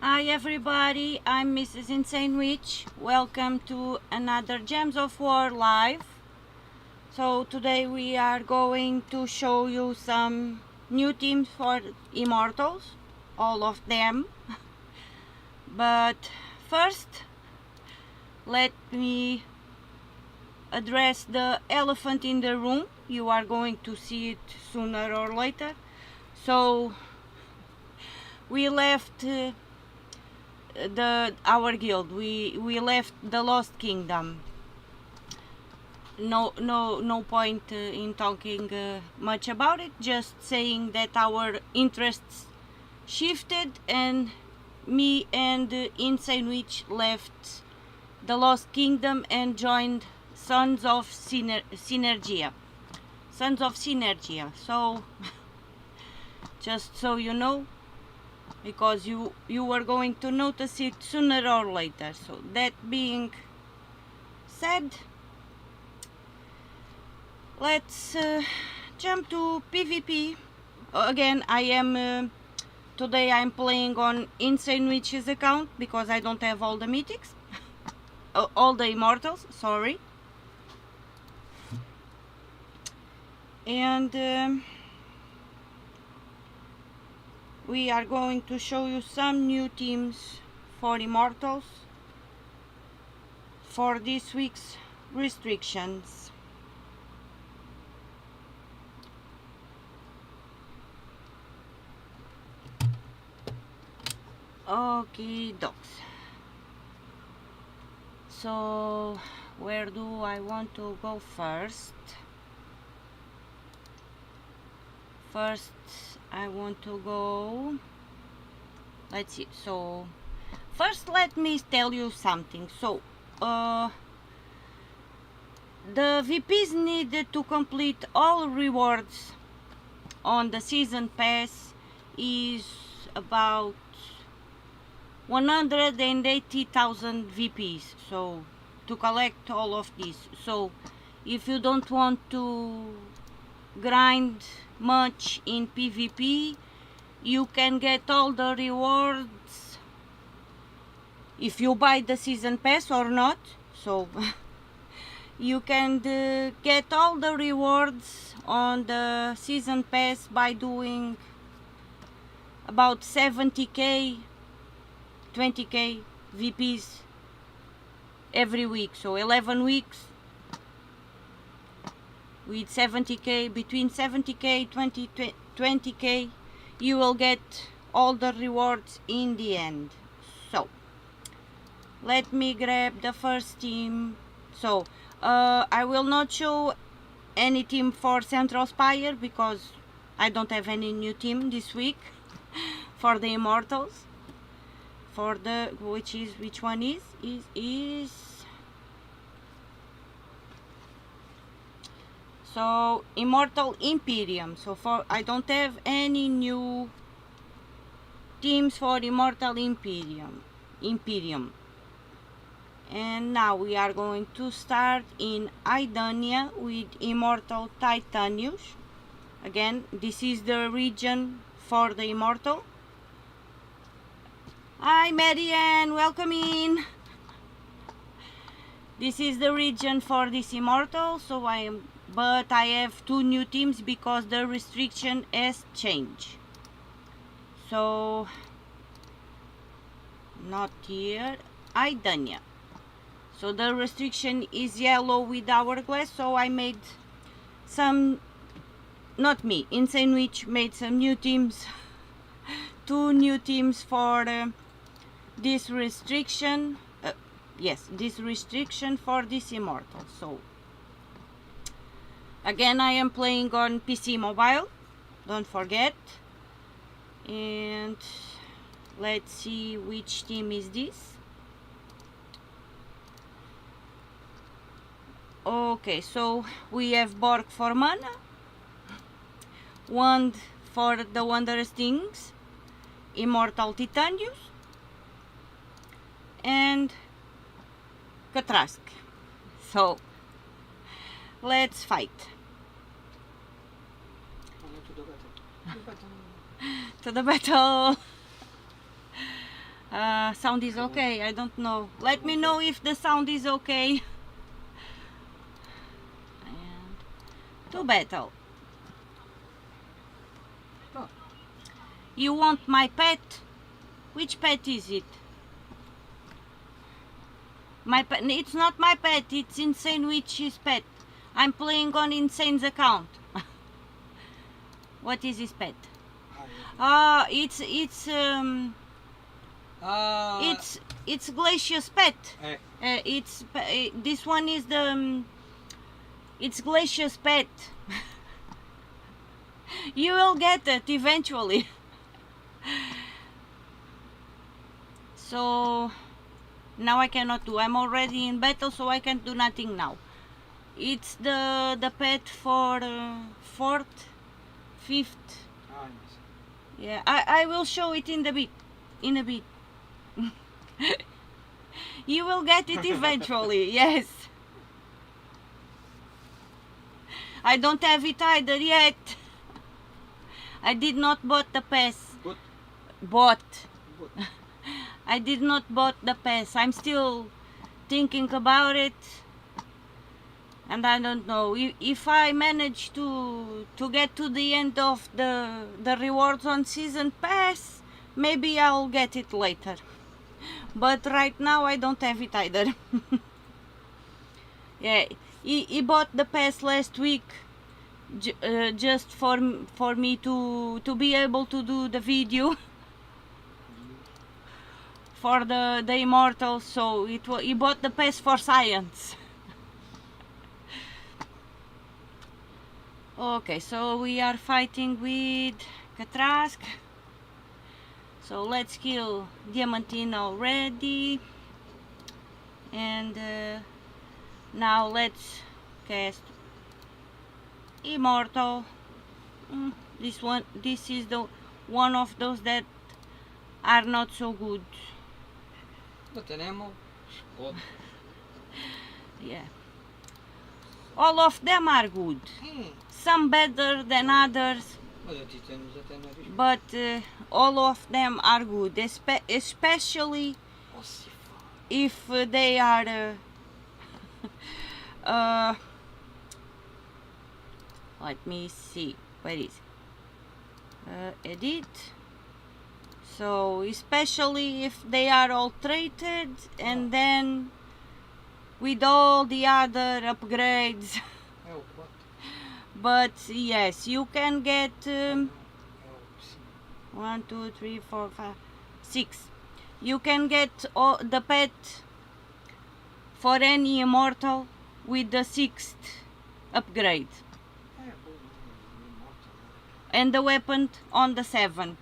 Hi everybody, I'm Mrs. Insane Witch. Welcome to another Gems of War live. So today we are going to show you some new teams for Immortals, all of them. But first, let me address the elephant in the room. You are going to see it sooner or later. So we left our guild. We left the Lost Kingdom. No point in talking much about it, just saying that our interests shifted and me and Insane Witch left the Lost Kingdom and joined Sons of Synergia. So just so you know, because you were going to notice it sooner or later. So that being said, let's jump to PvP. Again, today I'm playing on Insane Witch's account because I don't have all the mythics, all the Immortals, sorry. And we are going to show you some new teams for Immortals for this week's restrictions. Okay, dogs. So where do I want to go first? First I want to go, let's see, so first let me tell you something. So the VPs needed to complete all rewards on the season pass is about 180,000 VPs, so to collect all of these. So if you don't want to grind much in PvP, you can get all the rewards if you buy the season pass or not. So you can get all the rewards on the season pass by doing about 70k 20k VPs every week, so 11 weeks with 70k, between 70k 20k, you will get all the rewards in the end. So let me grab the first team. So I will not show any team for Central Spire because I don't have any new team this week for the Immortals. For the which one is so Immortal Empyrion. So I don't have any new teams for Immortal Empyrion. And now we are going to start in Aidania with Immortal Titanius. Again, this is the region for the Immortal. Hi Marianne, welcome in. This is the region for this Immortal, so but I have two new teams because the restriction has changed. So not here, Aidania. So the restriction is yellow with hourglass, so I made some, not me, Insane Witch made some new teams, two new teams for this restriction. This restriction for this Immortal. So again, I am playing on PC mobile, don't forget. And let's see which team is this. Okay, so we have Borg for mana, Wand for the Wondrous Things, Immortal Titanius, and Catrask. So let's fight. To the battle. Sound is okay, I don't know. Let me know if the sound is okay. And to battle. You want my pet? Which pet is it? My pet? It's not my pet, it's Insane Witch's pet. I'm playing on Insane's account. What is his pet? It's Glacia's pet. This one is the it's Glacia's pet. You will get it eventually. So now I cannot do. I'm already in battle, so I can't do nothing now. It's the pet for 4th, 5th. Yeah, I will show it in a bit. You will get it eventually. Yes. I don't have it either yet. I did not bought the pass. Bought. I did not bought the pass. I'm still thinking about it. And I don't know if I manage to get to the end of the rewards on season pass, maybe I'll get it later. But right now I don't have it either. Yeah, he bought the pass last week just for me to be able to do the video for the Immortals. So he bought the pass for science. Okay, so we are fighting with Catrask. So let's kill Diamantine already. And now let's cast Immortal. This is the one of those that are not so good. But tenemos. Yeah. All of them are good. Some better than others. But all of them are good, especially if they are let me see, where is it? Edit. So especially if they are all traded and then with all the other upgrades. But yes, you can get 1, 2, 3, 4, 5, 6. You can get the pet for any Immortal with the 6th upgrade. And the weapon on the 7.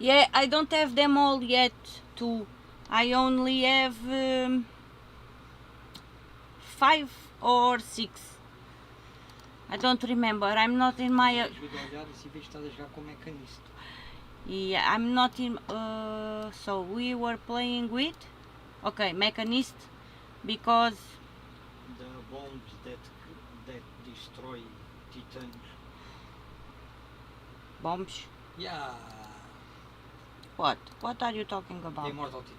Yeah, I don't have them all yet too. I only have 5 or 6. I don't remember. I'm not in my... Yeah, I'm not in... so we were playing with... Okay, Mechanist. Because... The bombs that destroy Titans. Bombs? Yeah. What? What are you talking about? The Immortal Titan.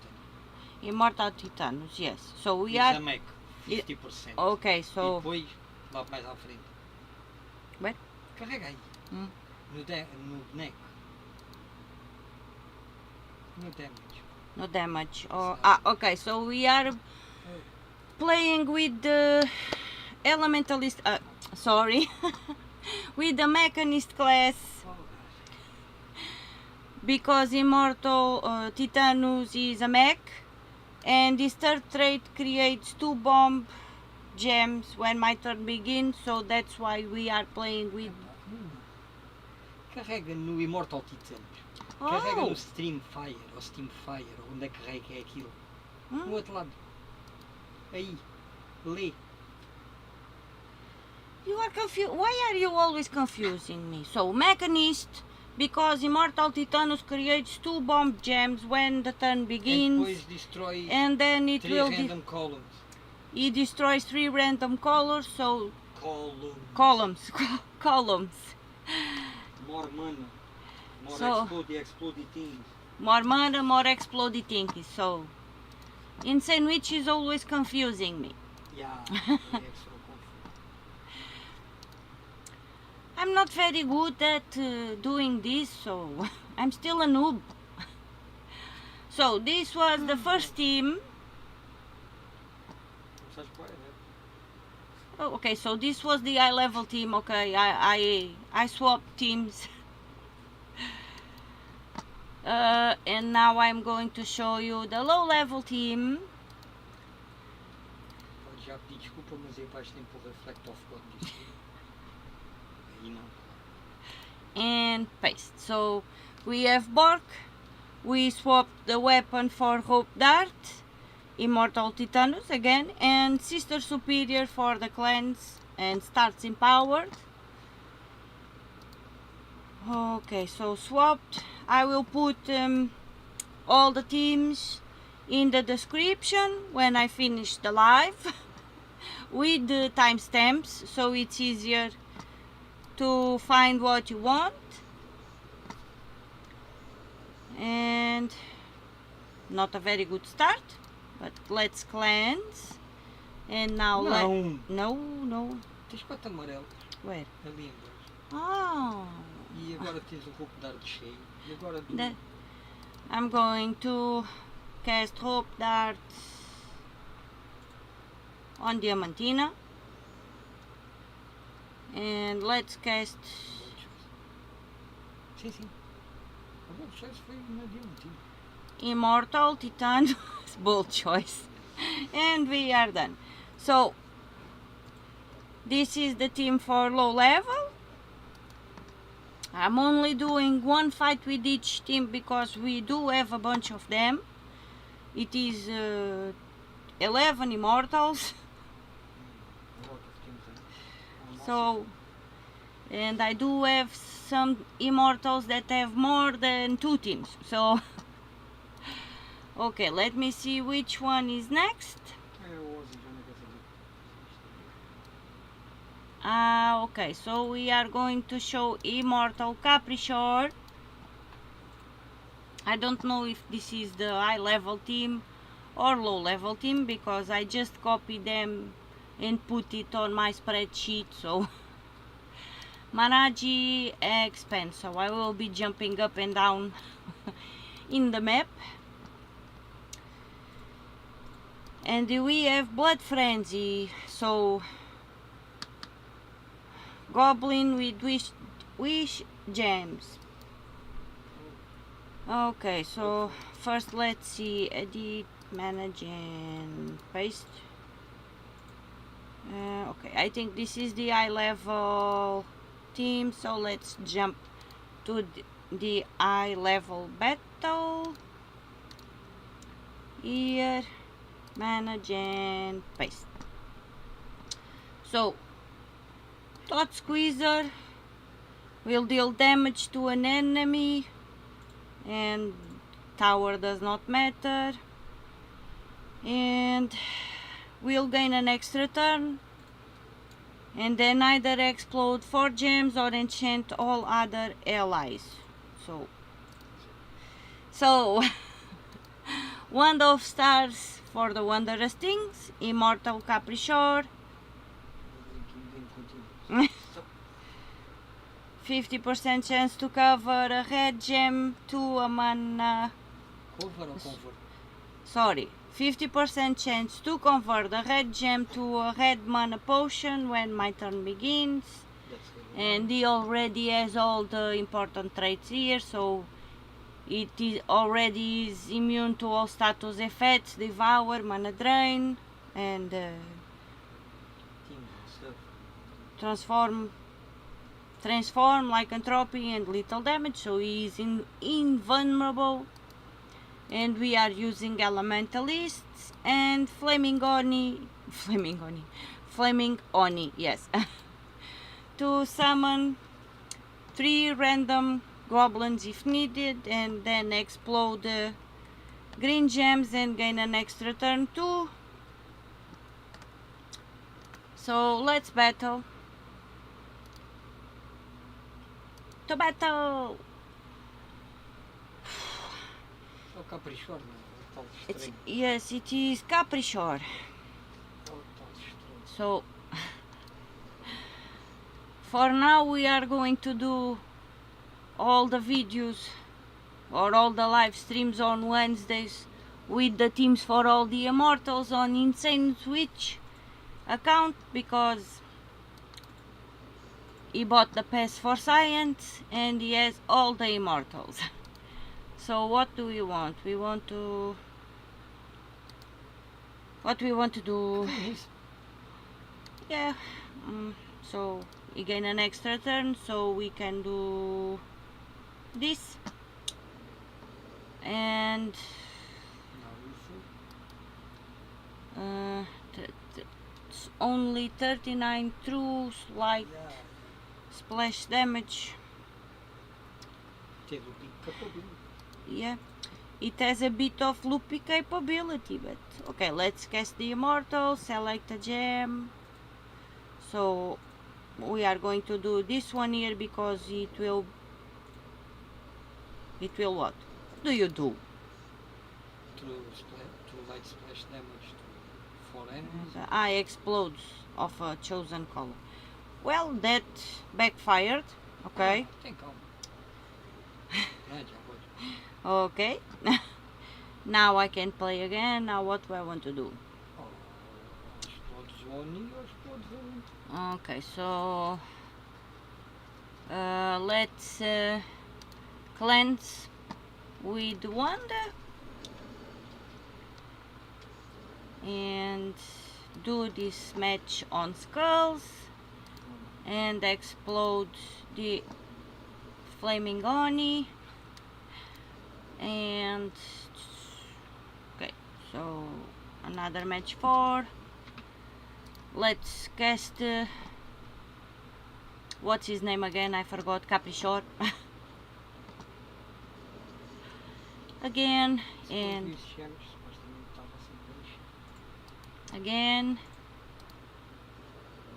Immortal Titanius, yes. So we It's are... a mech. 50%. Ok, so... E depois, lá mais à frente. Where? Carrega aí. No boneco. No damage. No damage. Okay, so we are playing with the Elementalist... sorry. With the Mechanist class. Because Immortal Titanius is a mech. And this third trait creates 2 bomb gems when my turn begins, so that's why we are playing with... Carrega no Immortal Titan. Carrega no Stream Fire, ou Steam Fire, ou onde é que carrega é aquilo. No outro lado. Aí. Lê. You are confused. Why are you always confusing me? So, Mechanist, because Immortal Titanius creates 2 bomb gems when the turn begins. E depois destrói and then it 3 will random columns. He destroys 3 random colors, so... Columns. Columns. More mana. More So- exploding things. More mana, more exploding things. So, insane witch is always confusing me. Yeah, very extra confused. I'm not very good at doing this, so I'm still a noob. So this was the first team. Such quiet, Oh, okay, so this was the high level team. Okay, I swapped teams. And now I'm going to show you the low level team. Pode já pedir desculpa, mas aí baixo tem por Reflect of God disso. Aí não. And paste. So we have Bork. We swapped the weapon for Hope Dart, Immortal Titanius again, and Sister Superior for the clans, and starts empowered. Okay, so swapped. I will put all the teams in the description when I finish the live with the timestamps, so it's easier to find what you want. And not a very good start, but let's cleanse. And now no. Tens 4 amarelos Where? ali embaixo. Oh, E agora tens o roubo de cheio. E agora do... I'm going to cast Hope Dart on Diamantina. And let's cast Sim, sim. A boa choice foi na Diamantina. Immortal Titanius. Bold choice. And we are done. So this is the team for low level. I'm only doing one fight with each team because we do have a bunch of them. It is 11 Immortals. A lot of things, eh? So, and I do have some Immortals that have more than 2 teams. So, okay, let me see which one is next. Okay, so we are going to show Immortal Caprichor. I don't know if this is the high level team or low level team because I just copied them and put it on my spreadsheet. So Maraji Expanse, so I will be jumping up and down in the map. And we have Blood Frenzy, so Goblin with wish gems. Okay, so first let's see, edit, manage and paste. Okay, I think this is the high level team, so let's jump to the high level battle. Here, manage and paste. So Thought Squeezer will deal damage to an enemy and tower does not matter, and will gain an extra turn and then either explode 4 gems or enchant all other allies. So Wand of Stars for the Wondrous Things, Immortal Caprichor. 50% chance to cover a red gem to a mana. Cover or convert? Sorry, 50% chance to convert a red gem to a red mana potion when my turn begins. That's really And he already has all the important traits here, so it is already is immune to all status effects, devour, mana drain, and Teams and stuff. transform, lycanthropy and lethal damage, so he is invulnerable. And we are using elementalists and flaming oni, yes, to summon 3 random goblins if needed, and then explode green gems and gain an extra turn too. So let's battle. To battle! o Caprichor, não é? O tal estranho. Yes, it is Caprichor. O tal estranho. So for now we are going to do all the videos or all the live streams on Wednesdays with the teams for all the Immortals on Insane Switch account, because he bought the pass for science and he has all the Immortals. So what do we want? We want to... What we want to do? Yeah, so we gain an extra turn, so we can do this. And it's only 39 true slight splash damage. Yeah, it has a bit of loopy capability, but okay, let's cast the Immortal, select a gem. So we are going to do this one here because it will what? What do you do? To light splash damage to 4 enemies. The eye explodes of a chosen color. Well, that backfired. Okay. Tem calma. Okay. Now I can play again. Now what do I want to do? Okay, so let's cleanse with Wanda and do this match on skulls and explode the flaming Oni. And okay, so another match 4. Let's cast what's his name again? I forgot. Caprichor. Again and again.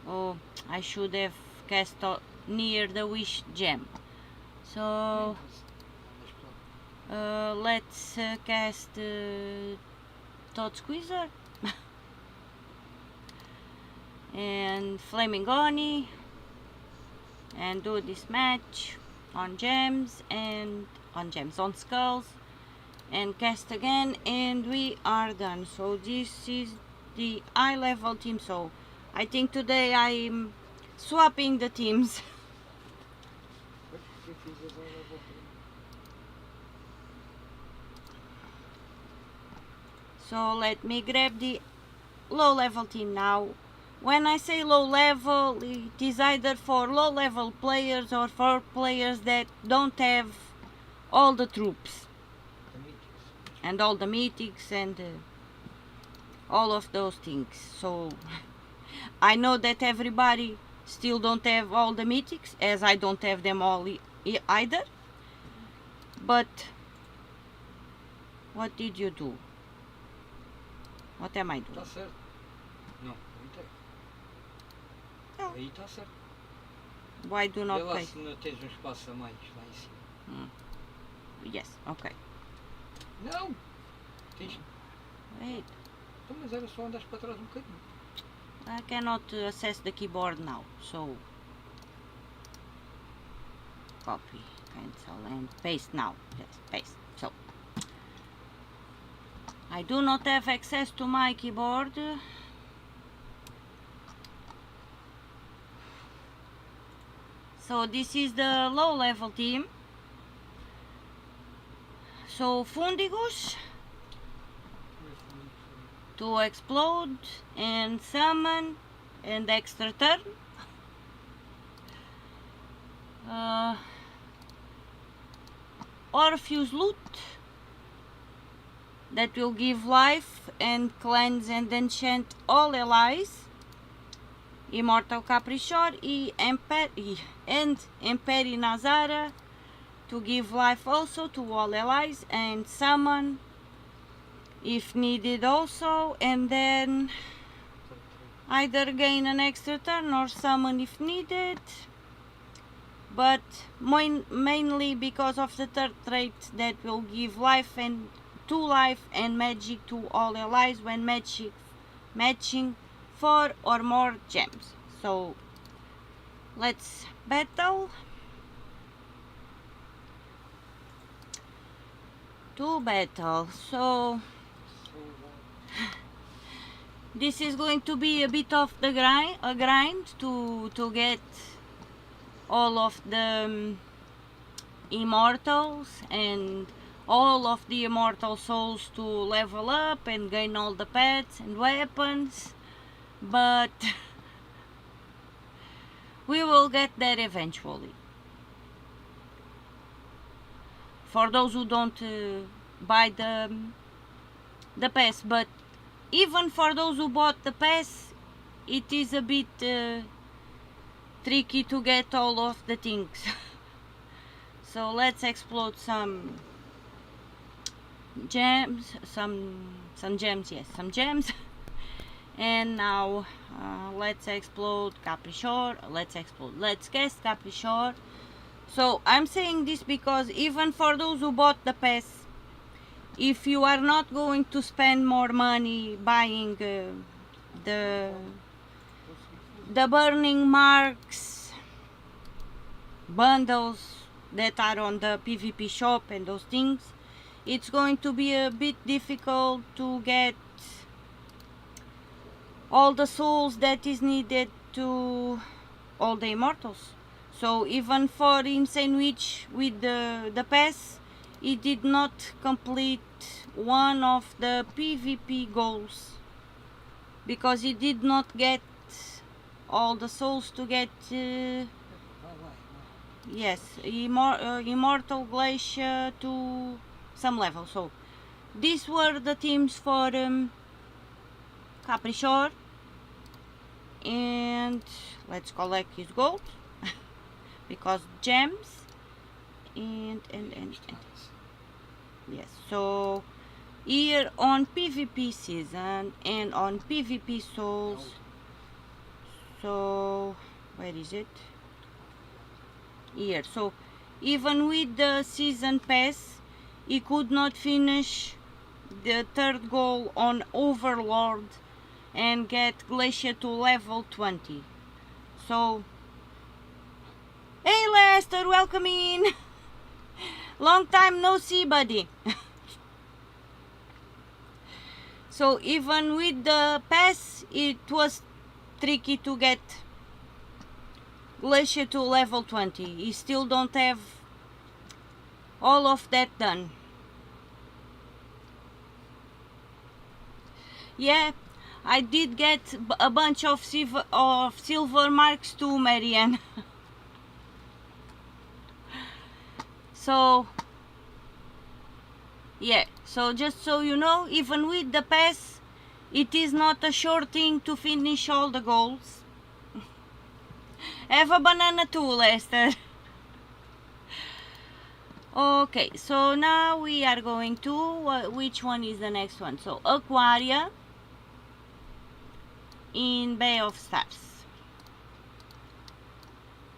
Oh, I should have cast near the wish gem. So let's cast Toad Squeezer and Flaming Oni and do this match on gems and on skulls and cast again, and we are done. So this is the high level team. So I think today I'm swapping the teams. So let me grab the low level team now. When I say low level, it is either for low level players or for players that don't have all the troops and all the mythics and all of those things. So I know that everybody still don't have all the mythics, as I don't have them all either. But what did you do? What am I doing? Tá certo. Não, aí tem. Não. Aí tá certo. Why do not Vê lá play? se não tens um espaço a mais lá em cima. Yes, okay. Não! Tens... Wait, Então, mas era só andares para trás um bocadinho. I cannot access the keyboard now, so copy, cancel and paste now. Yes, paste. So I do not have access to my keyboard. So this is the low level team. So Fundigus to explode and summon and extra turn. Orpheus loot that will give life and cleanse and enchant all allies. Immortal Caprichor and Empyrion Nazara to give life also to all allies and summon if needed also, and then either gain an extra turn or summon if needed, but mainly because of the third trait that will give life and 2 life and magic to all allies when matching 4 or more gems. So let's battle. To battle. So this is going to be a bit of the grind to get all of the immortals and all of the immortal souls to level up and gain all the pets and weapons, but we will get there eventually. For those who don't buy the pass, but even for those who bought the pass, it is a bit tricky to get all of the things. So let's explode some gems, some gems, yes, some gems. And now let's explode Caprichor. Let's guess Caprichor. So I'm saying this because even for those who bought the pass, if you are not going to spend more money buying the burning marks bundles that are on the PvP shop and those things, it's going to be a bit difficult to get all the souls that is needed to all the immortals. So even for Insane Witch with the pass, it did not complete one of the PvP goals because it did not get all the souls to get yes, Immortal Glaycia to some level. So these were the teams for Caprichor, and let's collect his gold because gems and yes. So here on PvP season and on PvP souls, so where is it? Here. So even with the season pass, he could not finish the third goal on Overlord and get Glaycia to level 20. So hey Lester, welcome in. Long time no see, buddy. So even with the pass, it was tricky to get Glaycia to level 20. You still don't have all of that done. Yeah, I did get a bunch of silver marks too, Marianne. So yeah, so just so you know, even with the pass, it is not a short thing to finish all the goals. Have a banana too, Lester. Okay, so now we are going to which one is the next one? So Aquaria in Bay of Stars.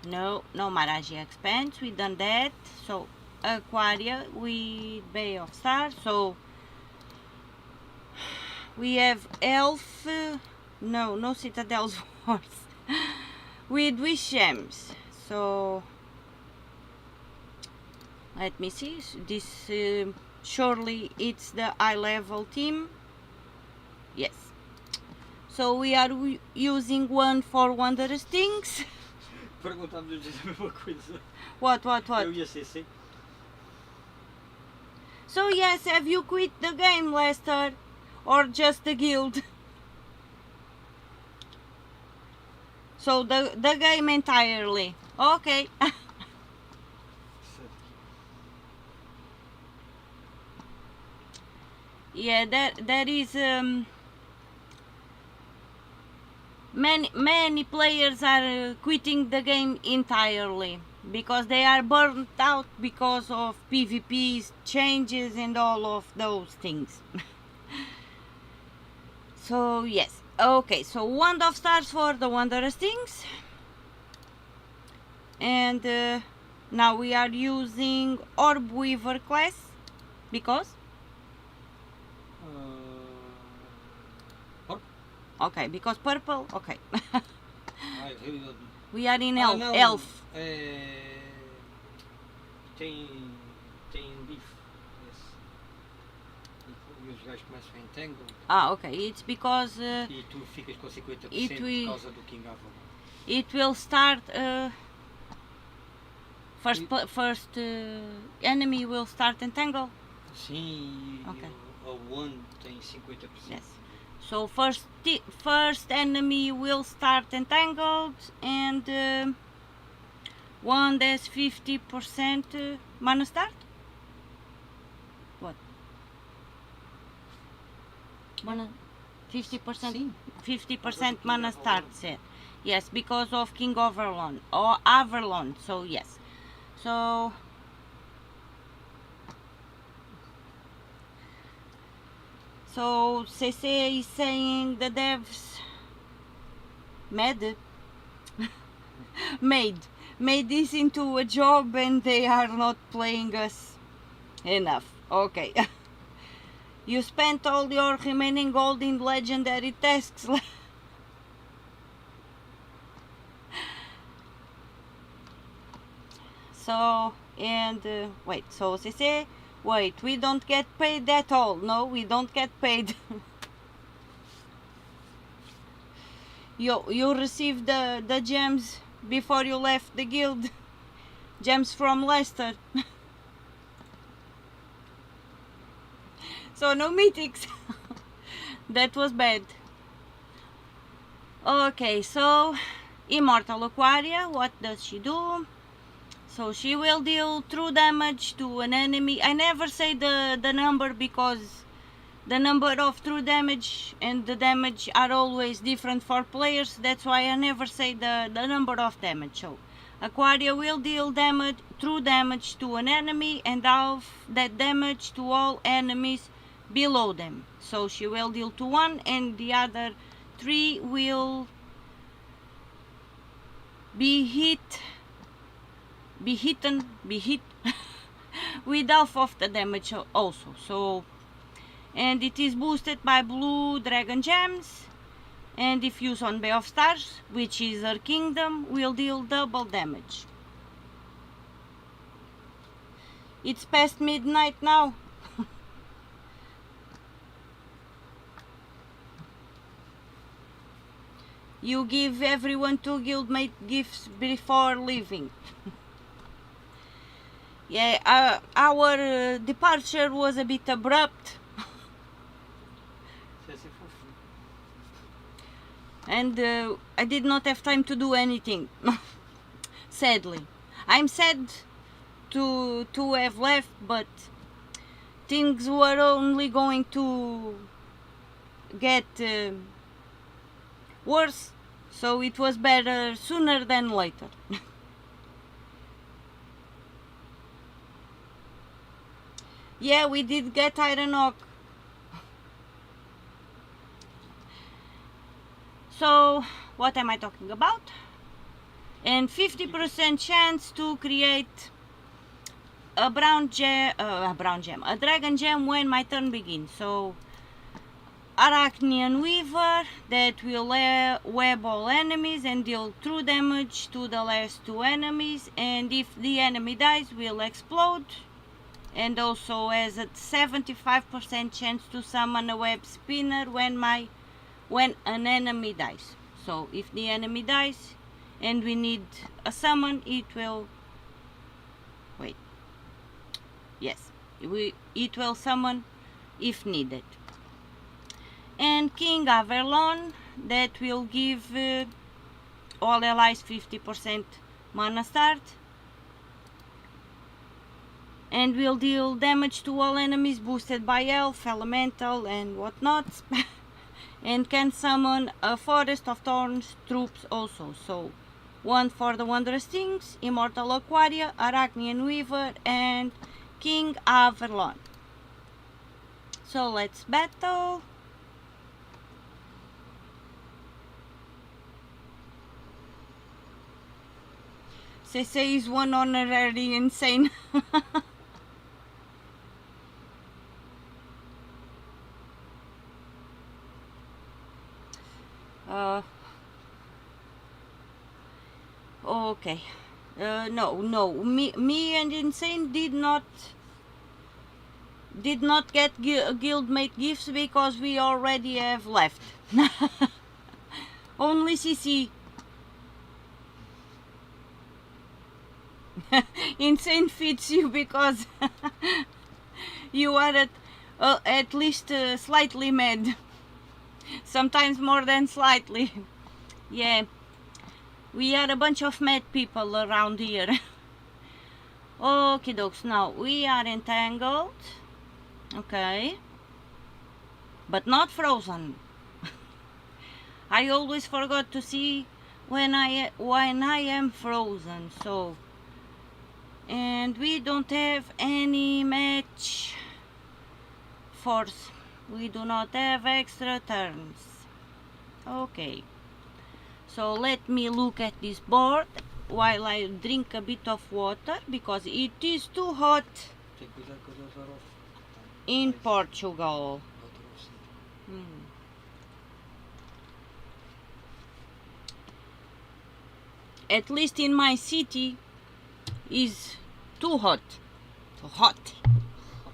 No Maraji Expanse, we done that. So Aquaria with Bay of Stars. So we have Elf, no Citadel's Wars with Wish Gems. So let me see, this surely it's the high level team. Yes, so we are using one for Wondrous Things. Perguntámos a mesma coisa. What? Eu ia CC. So yes, have you quit the game, Lester? Or just the guild? So the game entirely. Okay. Yeah, that is many players are quitting the game entirely because they are burnt out because of PvP changes and all of those things. So yes, okay, so Wand of Stars for the Wondrous Things, and now we are using Orb Weaver class because Okay, because purple. Okay. I really don't. We are in Não. elf. Tem bife. E os gajos começam a entangle. Ah, okay. It's because E tu ficas com 50% por causa do King Avalon. it will start. First enemy will start entangle. Sim. Okay. A one tem 50%. Yes. So first enemy will start entangled, and one that's 50% mana start. What? Mana 50%. Sim. 50% mana start set. Yes, because of King Avalon or Avalon. So yes. So CC is saying the devs made this into a job and they are not playing us enough. Okay. You spent all your remaining gold in legendary tasks. So, and wait, so CC, wait, we don't get paid at all. No, we don't get paid. You received the gems before you left the guild. Gems from Leicester. So no mythics. That was bad. Okay, so Immortal Aquaria, what does she do? So she will deal true damage to an enemy. I never say the number because the number of true damage and the damage are always different for players. That's why I never say the number of damage. So Aquaria will deal true damage to an enemy and half that damage to all enemies below them. So she will deal to one and the other three will be hit with half of the damage also. So, and it is boosted by blue dragon gems, and if used on Bay of Stars, which is her kingdom, will deal double damage. It's past midnight now. You give everyone 2 guildmate gifts before leaving. Yeah, our departure was a bit abrupt. And I did not have time to do anything. Sadly. I'm sad to have left, but things were only going to get worse, so it was better sooner than later. Yeah, we did get Iron Oak. So, what am I talking about? And 50% chance to create a dragon gem when my turn begins. So, Arachnian Weaver that will web all enemies and deal true damage to the last 2 enemies, and if the enemy dies will explode, and also has a 75% chance to summon a web spinner when an enemy dies. So if the enemy dies and we need a summon, it will it will summon if needed. And King Avalon that will give all allies 50% mana start and will deal damage to all enemies boosted by elf, elemental and whatnot. And can summon a Forest of Thorns troops also. So one for the Wondrous Things, Immortal Aquaria, Arachnian Weaver and King Avalon. So let's battle. CC is one honorary insane. Okay. No. Me and Insane did not get guildmate gifts because we already have left. Only CC. Insane fits you because you are at least slightly mad. Sometimes more than slightly. Yeah. We are a bunch of mad people around here. Okay, dokes. Now we are entangled. Okay. But not frozen. I always forgot to see when I am frozen. So, and we don't have any match force. We do not have extra turns. Okay. So let me look at this board while I drink a bit of water because it is too hot in Portugal. At least in my city is too hot. Too hot.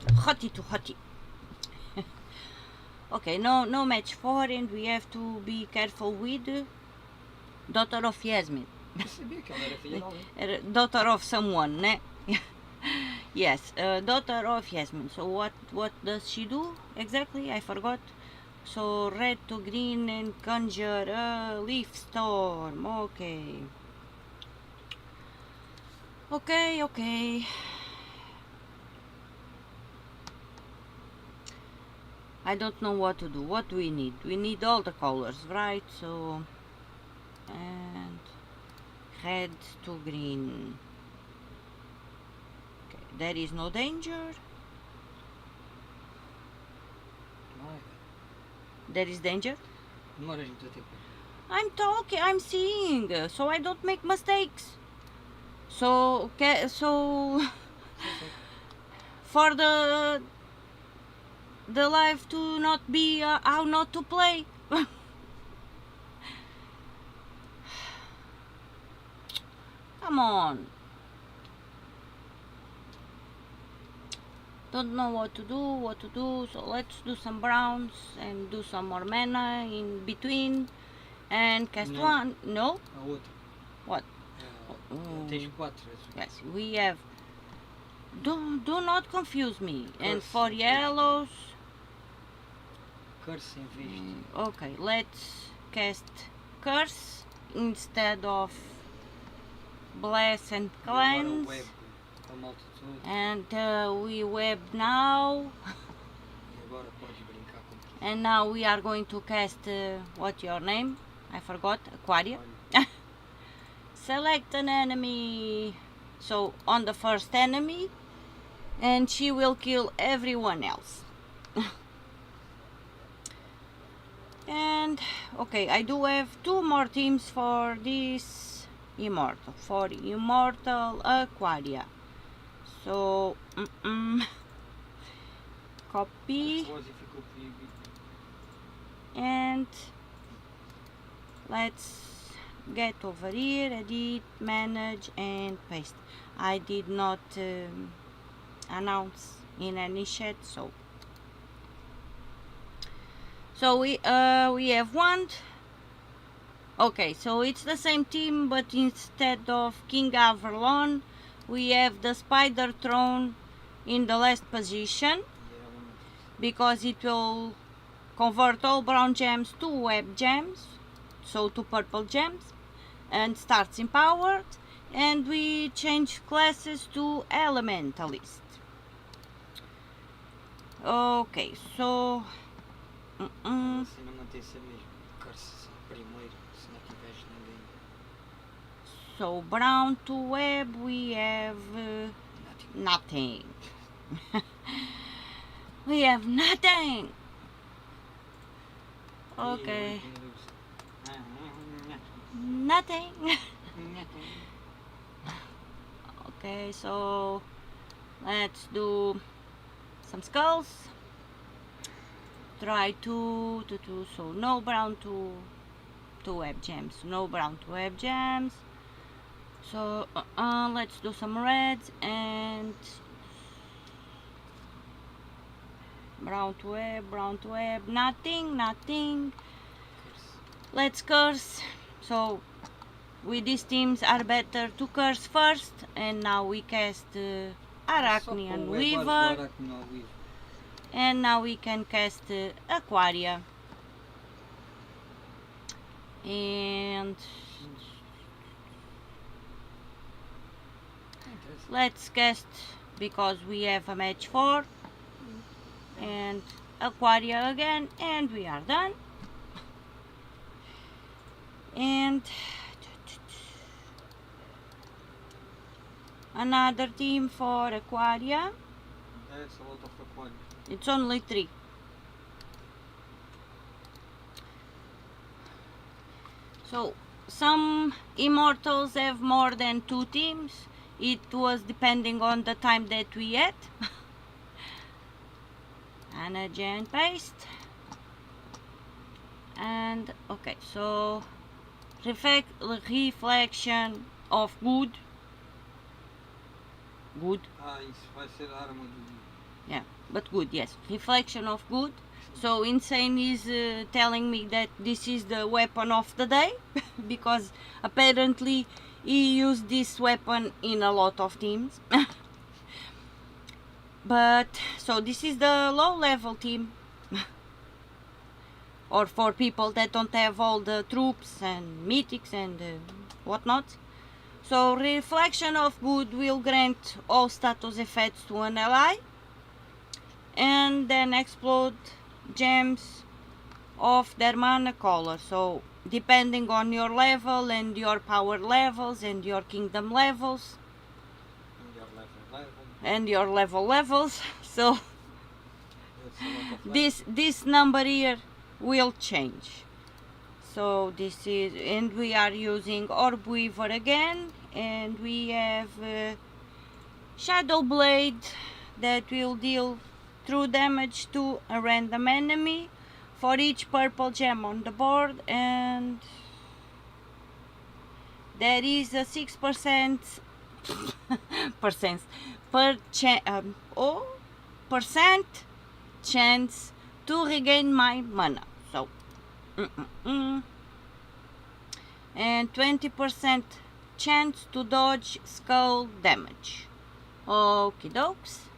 Too hotty. Okay, no match for, and we have to be careful with daughter of Yasmin. Daughter of someone, ne? Yes, daughter of Yasmin. So what does she do exactly? I forgot. So red to green and conjure a leaf storm. Okay. Okay. I don't know what to do. What do we need? We need all the colors, right? So, and red to green. Okay, there is no danger. There is danger? I'm talking, I'm seeing, so I don't make mistakes. So, okay, so for the life to not be how not to play. Come on. Don't know what to do, so let's do some browns and do some more mana in between and cast one. No? What? Yes, we have. Do not confuse me. Curse. And for yellows. Curse and okay, let's cast curse instead of bless and cleanse. And we web now. And now we are going to cast what's your name? I forgot. Aquaria. Select an enemy. So on the first enemy, and she will kill everyone else. And okay, I do have 2 more teams for this Immortal. For Immortal Aquaria. So copy and let's get over here, edit, manage and paste. I did not announce in any chat, so we have one. Okay, so it's the same team, but instead of King Averlon we have the Spider Throne in the last position, because it will convert all brown gems to web gems, so to purple gems, and starts empowered, and we change classes to elementalist. Okay, so so brown to web we have nothing. We have nothing. Okay. Nothing. Okay, so let's do some skulls. Try to so no brown to to web gems. No brown to web gems. So let's do some reds and brown to web, nothing. Let's curse. So with these teams are better to curse first, and now we cast Arachnean Weaver, and now we can cast Aquaria. And let's cast, because we have a match 4, and Aquaria again, and we are done. And another team for Aquaria. That's a lot of Aquaria. It's only 3. So some Immortals have more than 2 teams. It was depending on the time that we had. Energy and paste. And okay, so reflection of good. Isso vai ser a arma do... Yeah, but good, yes. Reflection of good. So Insane is telling me that this is the weapon of the day because apparently he used this weapon in a lot of teams. But so this is the low level team or for people that don't have all the troops and mythics and whatnot. So reflection of good will grant all status effects to an ally, and then explode gems of their mana color. So depending on your level and your power levels and your kingdom levels and your level levels, so this number here will change. So this is, and we are using Orb Weaver again, and we have Shadow Blade that will deal true damage to a random enemy for each purple gem on the board, and there is a 6% percent chance to regain my mana. So and 20% chance to dodge skull damage. Okie dokes.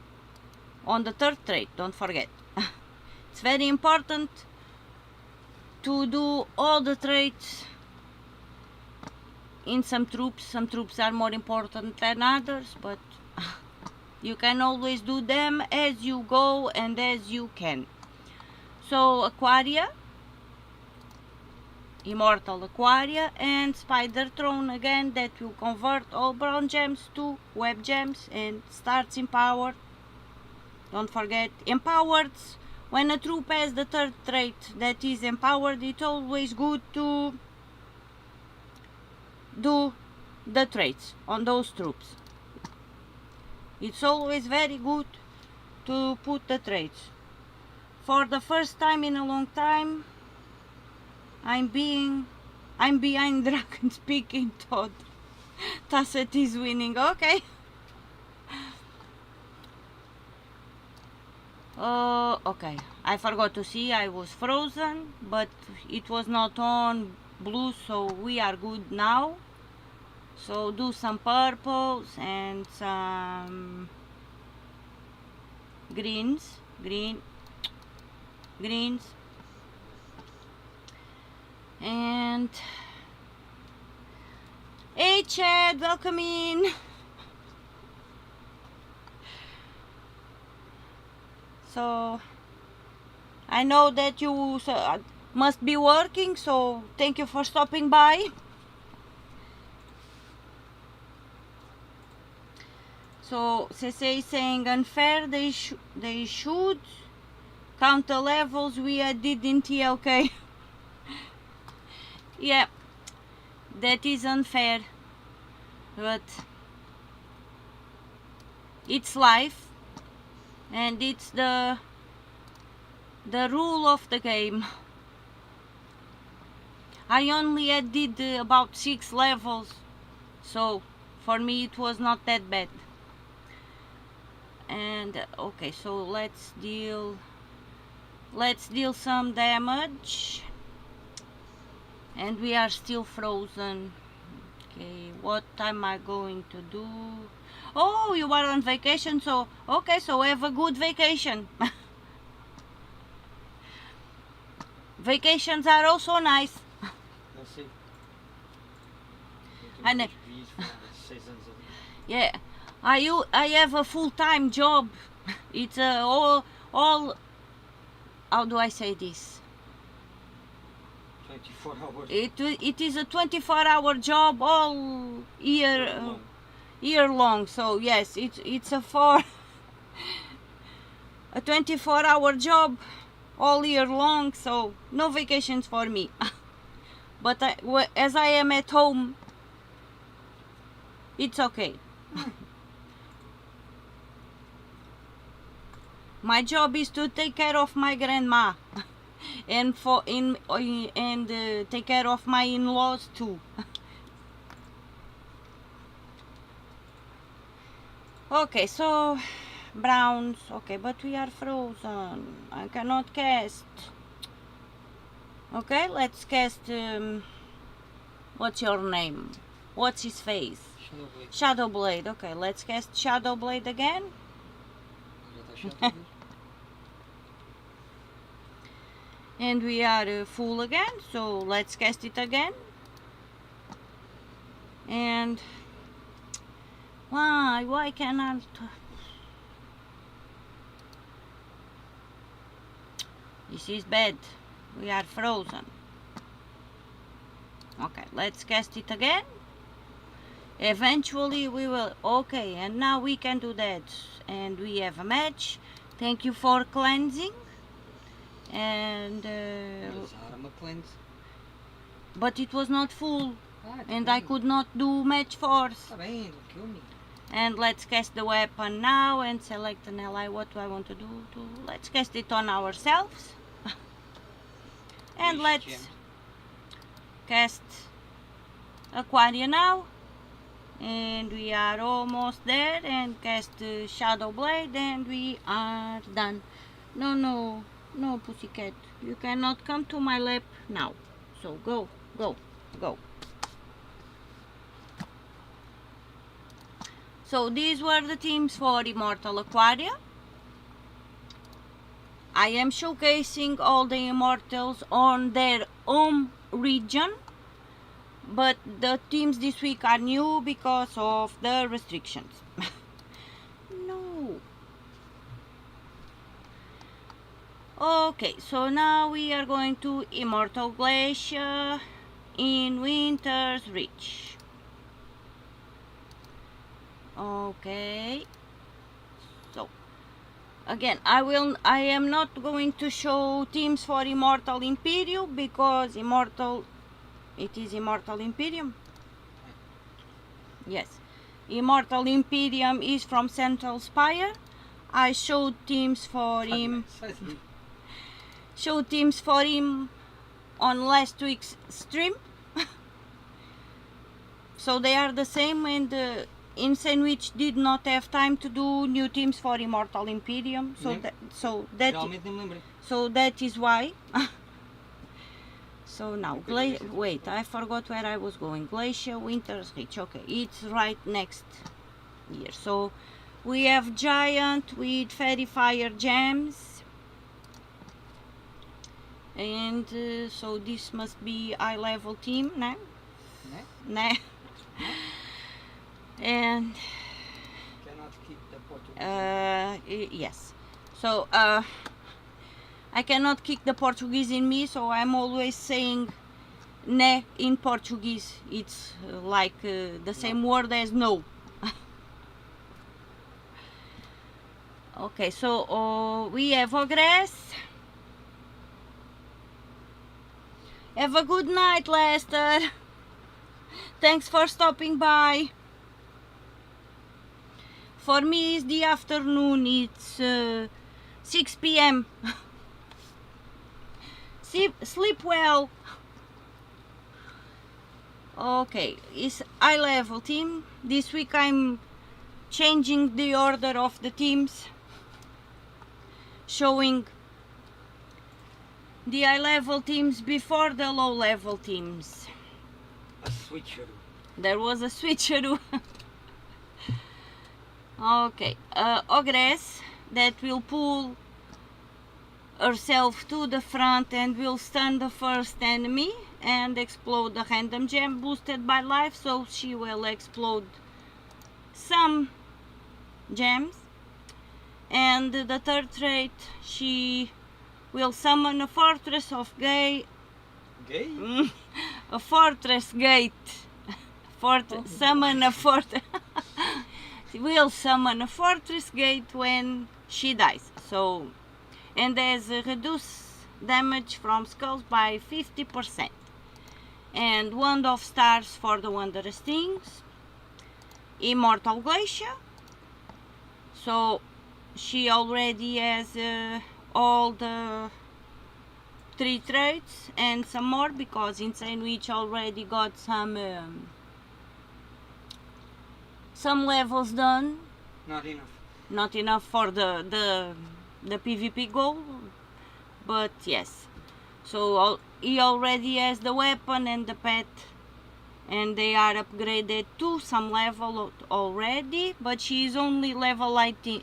On the 3rd trait, don't forget. It's very important to do all the traits in some troops. Some troops are more important than others, but you can always do them as you go and as you can. So Aquaria, Immortal Aquaria, and Spider Throne again, that will convert all brown gems to web gems and starts empowered. Don't forget, empowered. When a troop has the 3rd trait that is empowered, it's always good to do the traits on those troops. It's always very good to put the traits. For the first time in a long time, I'm behind Dragon Speaking Todd. Tasset is winning, okay. Okay, I forgot to see, I was frozen, but it was not on blue, so we are good now. So do some purples and some greens. And hey Chad, welcome in. So I know that you must be working, so thank you for stopping by. So CC is saying unfair, they should count the levels we did in TLK. Yeah, that is unfair, but it's life and it's the rule of the game. I only did about 6 levels, so for me it was not that bad. And okay, so let's deal some damage. And we are still frozen. Okay, what am I going to do? Oh, you are on vacation, so okay, so have a good vacation. Vacations are also nice. We'll see. I know. Seasons of... Yeah, I have a full-time job. It's all how do I say this? 24 hours. It is a 24-hour job all year long. So yes, it's a 24-hour job all year long. So no vacations for me. But as I am at home, it's okay. My job is to take care of my grandma and take care of my in-laws too. Okay, so browns. Okay, but we are frozen. I cannot cast. Okay, let's cast. What's your name? What's his face? Shadowblade. Okay, let's cast Shadowblade again. And we are full again, so let's cast it again. And why cannot? This is bad. We are frozen. Okay, let's cast it again. Eventually we will. Okay, and now we can do that. And we have a match. Thank you for cleansing. And cleanse. But it was not full, and I could not do match force. Tá bem, don't kill me. And let's cast the weapon now and select an ally. What do I want to do? Let's cast it on ourselves. And let's cast Aquaria now. And we are almost there, and cast Shadow Blade, and we are done. No, pussycat, you cannot come to my lap now. So go. So these were the teams for Immortal Aquaria. I am showcasing all the Immortals on their home region. But the teams this week are new because of the restrictions. No. Okay, so now we are going to Immortal Glaycia in Winter's Reach. Okay. So again, I am not going to show teams for Immortal Empyrion because it is Immortal Empyrion. Yes. Immortal Empyrion is from Central Spire. I showed teams for him. Showed teams for him on last week's stream. So they are the same, and Insane Witch did not have time to do new teams for Immortal Empyrion. So that is why. So now, wait, I forgot where I was going. Glaycia, Winter's Reach. Okay, it's right next here. So we have Giant with Fairy Fire Gems. And so this must be high level team, no? Nah. And cannot keep the Portuguese. yes. So I cannot kick the Portuguese in me, so I'm always saying ne in Portuguese. It's like the same word as no. Okay, so we have Ogress. Have a good night, Lester. Thanks for stopping by. For me, it's the afternoon. It's 6 p.m. Sleep well. Okay, it's high level team. This week I'm changing the order of the teams, showing the high level teams before the low level teams. A switcheroo. There was a switcheroo. Okay, Ogress that will pull herself to the front and will stun the first enemy and explode the random gem boosted by life, so she will explode some gems. And the third trait, she will summon a fortress of a fortress gate. Summon a fortress. She will summon a fortress gate when she dies. So, and there's a reduced damage from skulls by 50%. And Wand of Stars for the Wondrous Things. Immortal Glaycia. So she already has all the 3 traits and some more, because Insane Witch already got some levels done. Not enough. Not enough for the PvP goal, but yes. So he already has the weapon and the pet, and they are upgraded to some level already, but she is only level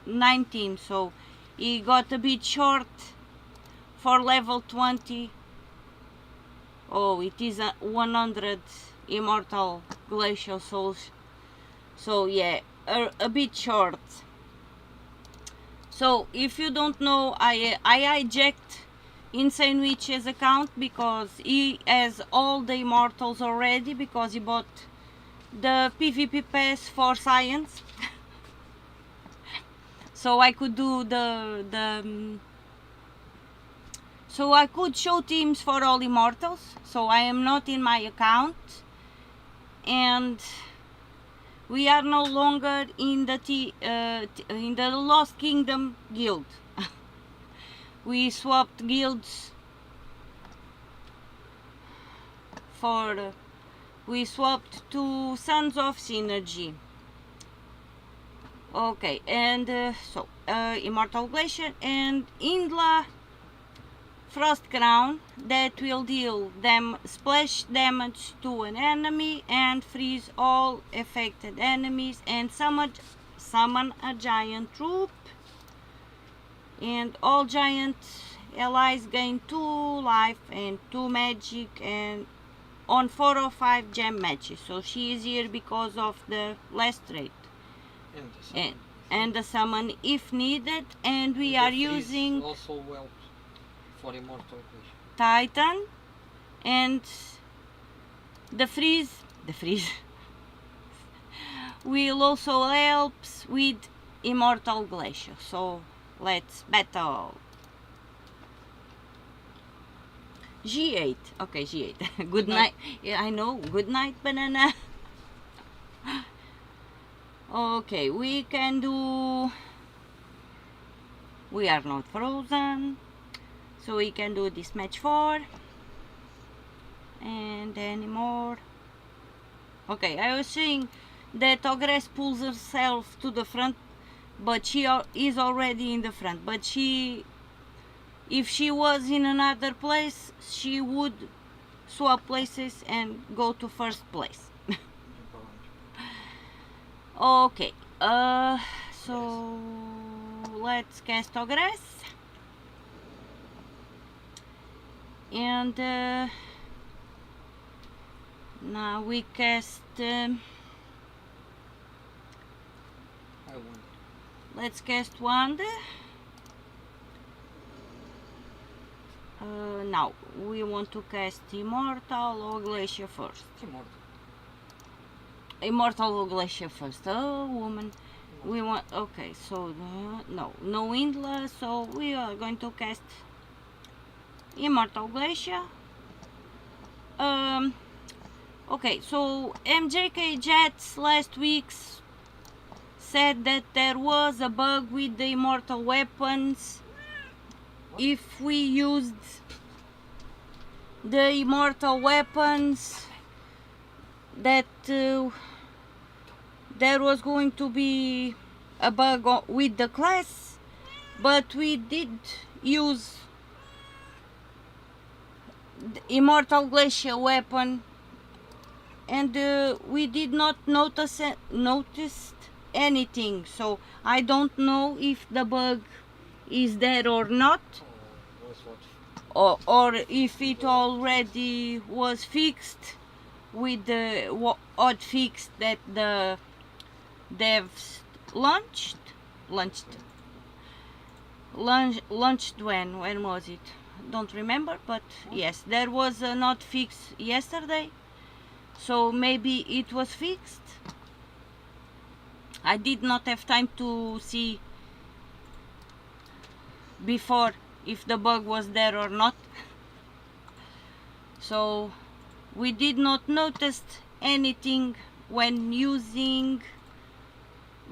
19, so he got a bit short for level 20. Oh, it is a 100 Immortal Glacial Souls, so yeah, a bit short. So if you don't know, I hijacked Insane Witch's account because he has all the Immortals already, because he bought the PvP pass for science. So I could do so I could show teams for all Immortals. So I am not in my account, and we are no longer in the Lost Kingdom guild. We swapped guilds we swapped to Sons of Synergy. Okay, and Immortal Glaycia and Indla Frost Crown that will deal them splash damage to an enemy and freeze all affected enemies, and summon a giant troop. And all giant allies gain 2 life and 2 magic, and on 4 or 5 gem matches. So she is here because of the last trait and the summon if needed. And we are using also well for Immortal Glaycia. Titan, and the freeze will also helps with Immortal Glaycia. So let's battle. G8. Okay, G8. Good night. Yeah, I know. Good night, banana. Okay, we can do... We are not frozen. So we can do this match 4. And any more. Okay, I was saying that Ogress pulls herself to the front, but she is already in the front. But if she was in another place, she would swap places and go to first place. Okay, so let's cast Ogress. And now we cast... let's cast Wand. Now we want to cast Immortal or Glaycia first. Immortal or Glaycia first. Oh, woman. We want... Okay, so no Indla, so we are going to cast Immortal Glaycia. Okay, so MJK Jets last week said that there was a bug with the Immortal weapons. If we used the Immortal weapons that there was going to be a bug with the class, but we did use the Immortal Glaycia weapon, and we did not notice anything, so I don't know if the bug is there or not, or if it already was fixed with the odd fix that the devs launched when was it? Don't remember, but yes, there was a not fix yesterday, so maybe it was fixed. I did not have time to see before if the bug was there or not, so we did not notice anything when using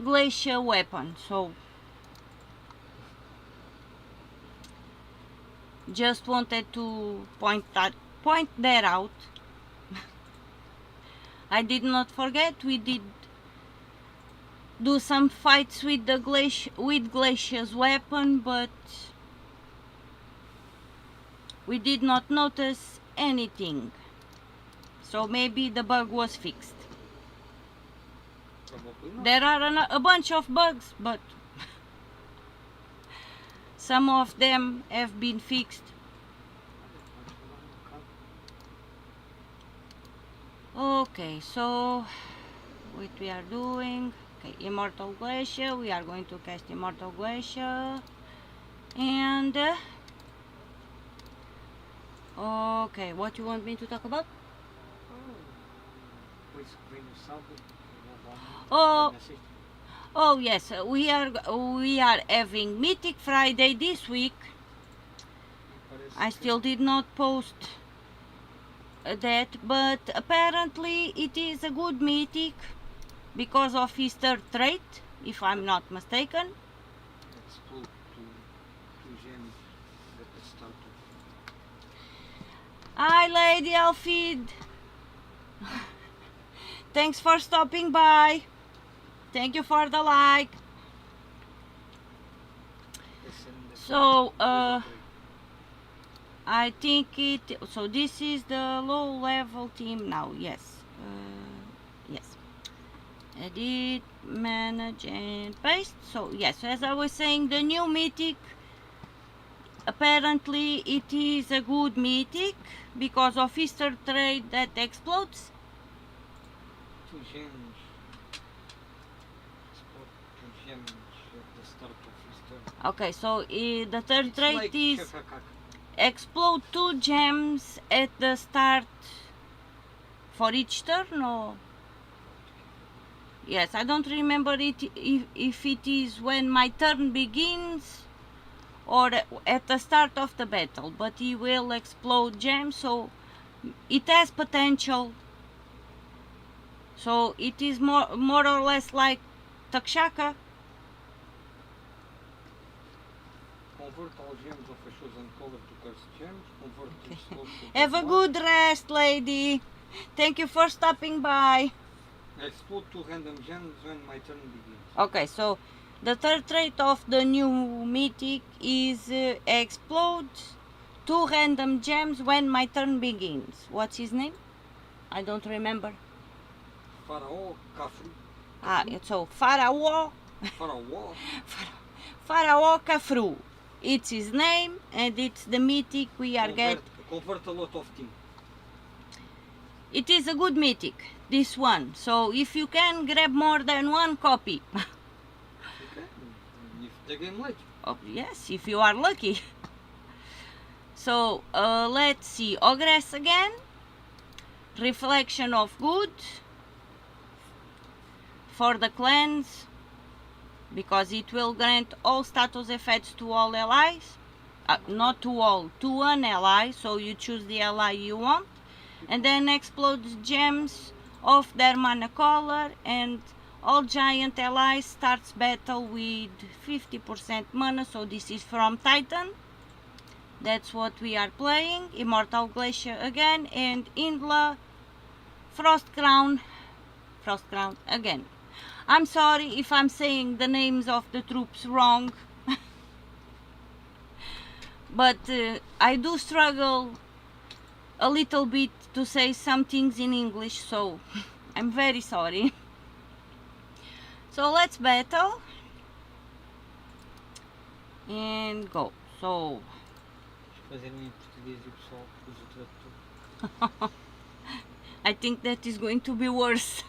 Glaycia weapon, so just wanted to point that out. I did not forget, we did do some fights with the Glaycia's weapon, but we did not notice anything, so maybe the bug was fixed. There are a bunch of bugs, but some of them have been fixed. Okay, so what we are doing, okay, Immortal Glaycia, we are going to cast Immortal Glaycia, and okay, what you want me to talk about? Oh yes, we are having Mythic Friday this week. I still did not post that, but apparently it is a good mythic because of his third trait, if I'm not mistaken. Explode two gems at the start of. Hi Lady Alfid. Thanks for stopping by. Thank you for the like. So I think so this is the low level team now. Yes, yes, edit, manage and paste. So yes, as I was saying, the new mythic, apparently it is a good mythic because of his third trait that explodes. 2 gems. Explode 2 gems at the start of his turn. Okay, so the third It's trait like is Shakakak. explode 2 gems at the start for each turn, or yes, I don't remember it if it is when my turn begins or at the start of the battle, but he will explode gems, so it has potential. So it is more or less like Takshaka. Convert all gems of a chosen color to cursed gems. Convert each slot to Have a good rest, lady. Thank you for stopping by. Explode 2 random gems when my turn begins. Okay, so the third trait of the new mythic is explode 2 random gems when my turn begins. What's his name? I don't remember. Pharaoh Kafru. So Pharaoh Kafru. It's his name, and it's the mythic we are getting. Convert a lot of team. It is a good mythic, this one. So if you can grab more than one copy. Okay. If the game lets you. Oh, yes, if you are lucky. So let's see. Ogress again. Reflection of good. For the clans, because it will grant all status effects to all allies, not to all, to one ally, so you choose the ally you want, and then explodes gems of their mana color, and all giant allies starts battle with 50% mana, so this is from Titan. That's what we are playing. Immortal Glaycia again, and Indla Frost Crown again. I'm sorry if I'm saying the names of the troops wrong, but I do struggle a little bit to say some things in English, so I'm very sorry. So let's battle and go. So Fazer em português e o pessoal usa tudo. I think that is going to be worse.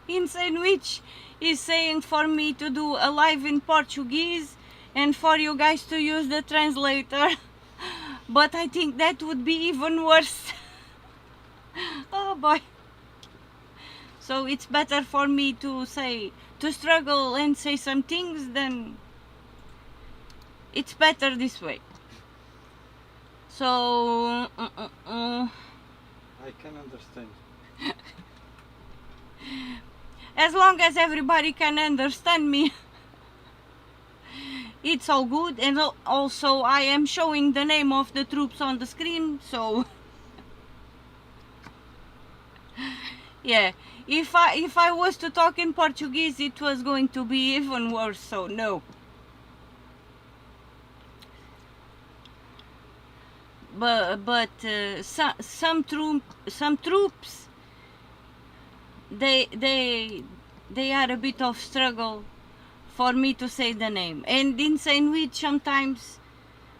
Insane Witch is saying for me to do a live in Portuguese and for you guys to use the translator, but I think that would be even worse. Oh boy. So it's better for me to struggle and say some things than it's better this way. So I can understand. as long as everybody can understand me, it's all good. And also I am showing the name of the troops on the screen, so yeah, if I was to talk in Portuguese it was going to be even worse, so no. But some troops they are a bit of struggle for me to say the name, and Insane Witch sometimes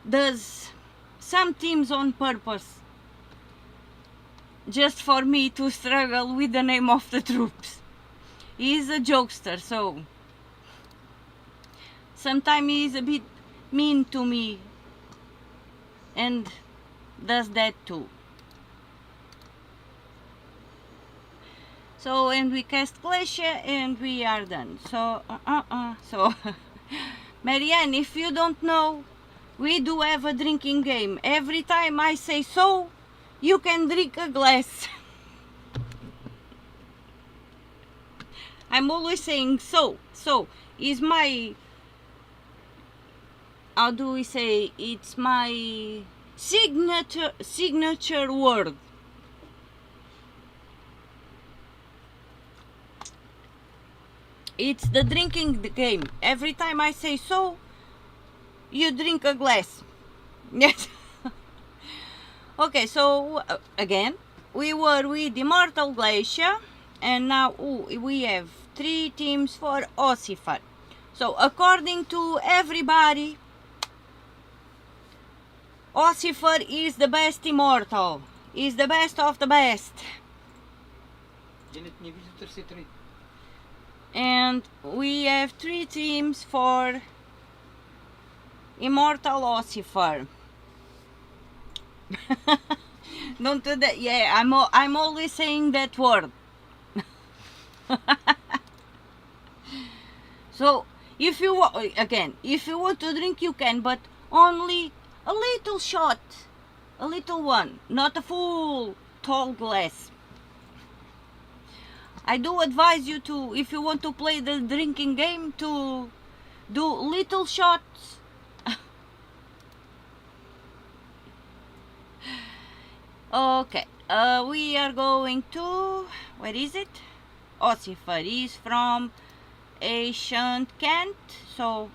does some teams on purpose just for me to struggle with the name of the troops. He is a jokester, so sometimes he is a bit mean to me and does that too. So, and we cast Glaycia and we are done. So, so Marianne, if you don't know, we do have a drinking game. Every time I say so, you can drink a glass. I'm always saying so. So is my, how do we say, it's my signature word. It's the drinking game. Every time I say so, you drink a glass. Yes. Okay, so again, we were with Immortal, Glaycia, and now we have 3 teams for Ossifer. So according to everybody, Ossifer is the best Immortal. Is the best of the best. And we have 3 teams for Immortal Ossifer. Don't do that. Yeah, I'm always saying that word. So if you want to drink, you can, but only a little shot, a little one, not a full tall glass. I do advise you to, if you want to play the drinking game, to do little shots. Okay, we are going to, where is it? Ossifer is from ancient Khet, so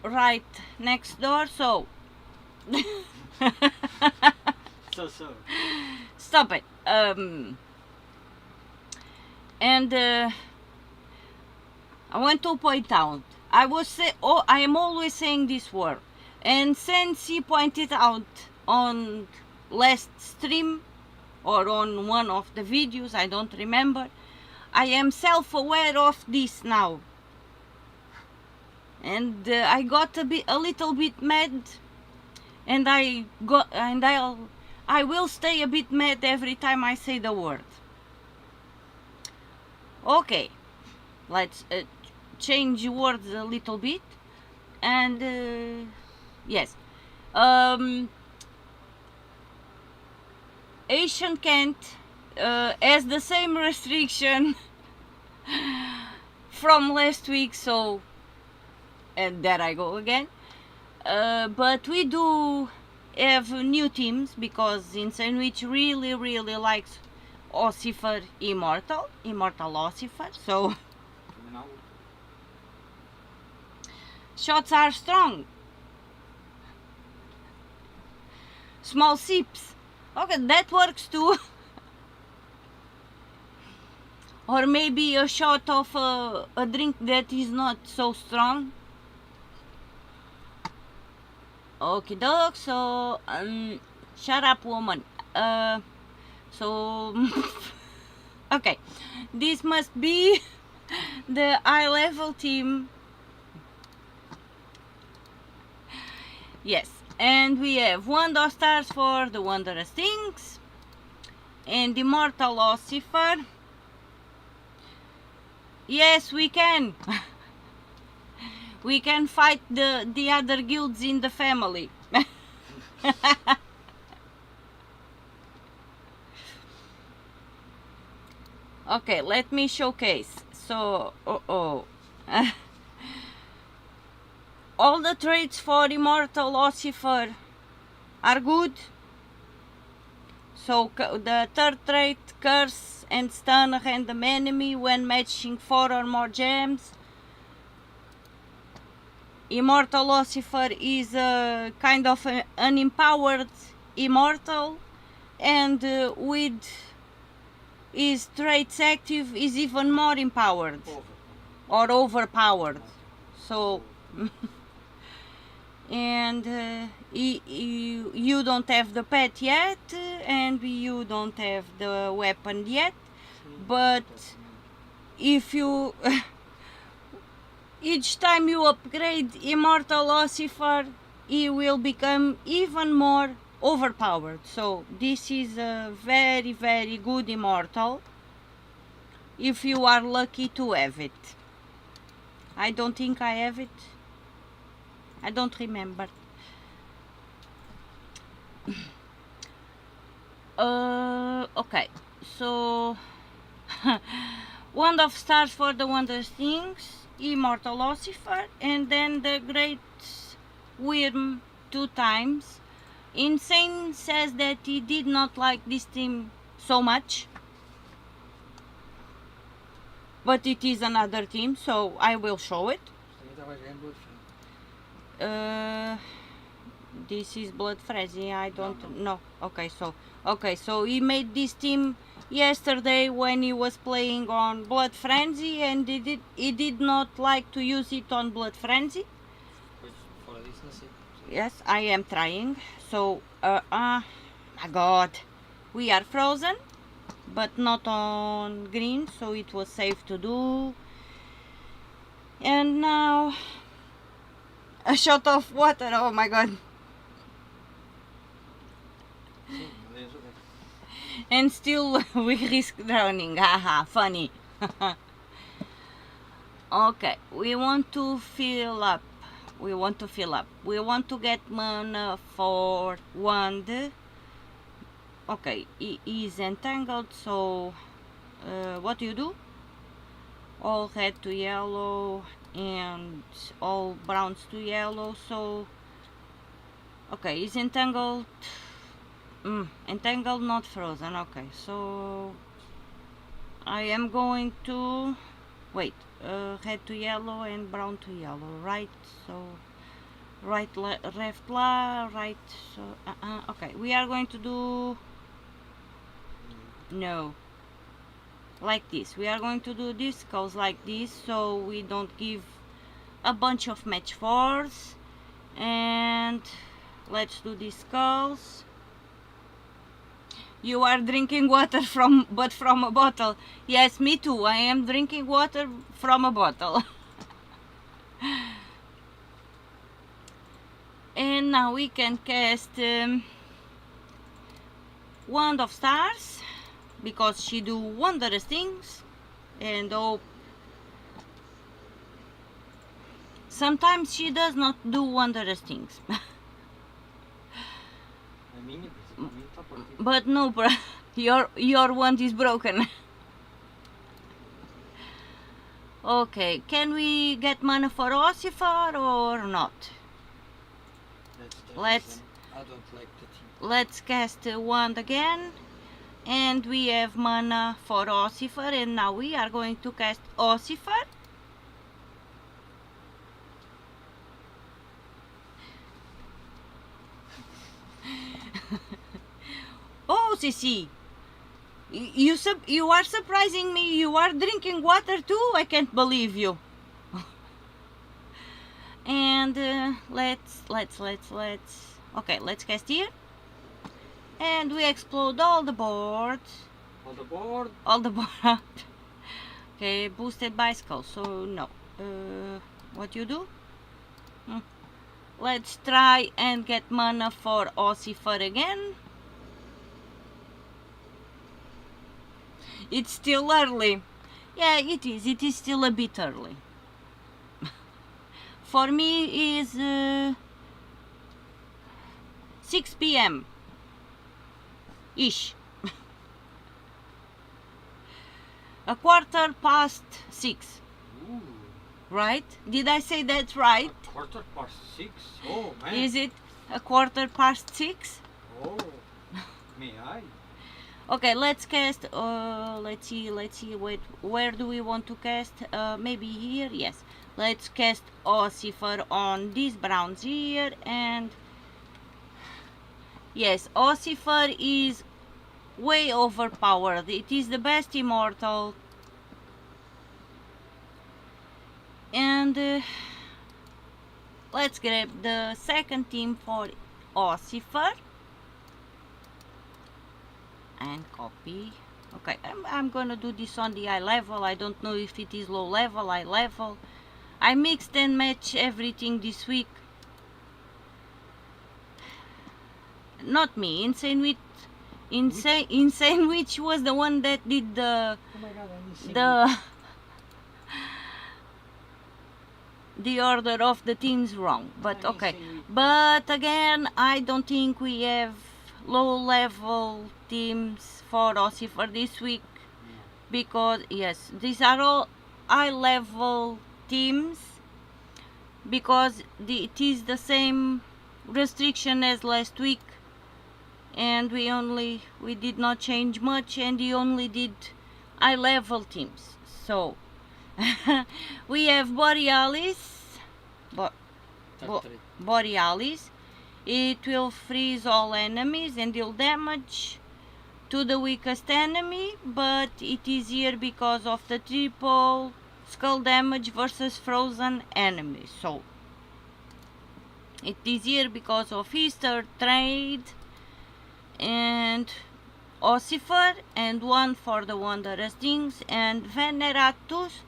right next door. So stop it. And I want to point out, I am always saying this word, and since he pointed out on last stream or on one of the videos, I don't remember, I am self-aware of this now, and I got a little bit mad, and I will stay a bit mad every time I say the word. Okay, let's change words a little bit, and yes, Asian Khet has the same restriction from last week, so, and there I go again, but we do have new teams because Insane Witch really likes Ossifer Immortal Ossifer, so shots are strong. Small sips. Okay, that works too. Or maybe a shot of a drink that is not so strong. Okay, dog. So, shut up, woman. So, okay, this must be the high level team. Yes, and we have Wonder Stars for the Wondrous Things and Immortal Ossifer. Yes, we can. We can fight the other guilds in the family. Okay, let me showcase. So, all the traits for Immortal Ossifer are good. So the third trait, curse and stun a random enemy when matching 4 or more gems. Immortal Ossifer is a kind of an empowered immortal, and with his traits active is even more empowered or overpowered. So and you don't have the pet yet, and you don't have the weapon yet, but if you each time you upgrade Immortal Ossifer, he will become even more overpowered. So this is a very good immortal if you are lucky to have it. I don't think I have it. I don't remember. Okay, so Wand of Stars for the Wondrous Things, Immortal Ossifer, and then the Great Worm 2 times. Insane says that he did not like this team so much, but it is another team, so I will show it. This is Blood Frenzy. I don't know. Okay, so he made this team yesterday when he was playing on Blood Frenzy, and he did not like to use it on Blood Frenzy. Yes, I am trying. So my god, we are frozen, but not on green, so it was safe to do. And now a shot of water. Oh my god. And still we risk drowning. Haha, funny. Okay, we want to fill up. We want to get mana for wand. Okay, he is entangled, so what do you do? All red to yellow and all browns to yellow. So okay, he's entangled. Entangled, not frozen. Okay, so I am going to wait. Red to yellow and brown to yellow, right? So right, left, right. So okay, we are going to do like this. We are going to do this skulls like this, so we don't give a bunch of match 4s. And let's do these skulls. You are drinking water from a bottle. Yes, me too. I am drinking water from a bottle. And now we can cast Wand of Stars, because she do wondrous things. And oh, sometimes she does not do wondrous things. But no, bro, your wand is broken. Okay, can we get mana for Ossifer or not? I don't like the team. Let's cast wand again. And we have mana for Ossifer, and now we are going to cast Ossifer. Oh, Sissy, you are surprising me. You are drinking water too. I can't believe you. And let's. Okay, let's cast here. And we explode all the boards. All the board. Okay, boosted bicycle. So no. What you do? Let's try and get mana for Ossifer again. It's still early. Yeah, it is. It is still a bit early. For me is 6 p.m. ish. A quarter past 6. Ooh. Right? Did I say that right? A quarter past 6? Oh man. Is it a quarter past 6? Oh, may I? Okay, let's cast. Let's see. Wait, where do we want to cast? Maybe here. Yes. Let's cast Ossifer on these browns here, and yes, Ossifer is way overpowered. It is the best immortal, and let's grab the second team for Ossifer. And copy. Okay, I'm gonna do this on the high level. I don't know if it is low level, high level. I mixed and matched everything this week. Not me. Insane Witch was the one that did the Oh my god, the order of the teams wrong. But okay. But again, I don't think we have low level teams for Ossifer this week, because yes, these are all high level teams, because it is the same restriction as last week, and we did not change much, and we only did high level teams. So we have Borealis. Borealis. It will freeze all enemies and deal damage to the weakest enemy, but it is here because of the triple skull damage versus frozen enemies. So it is here because of Easter trade and Ossifer, and one for the Wondrous Things, and Veneratus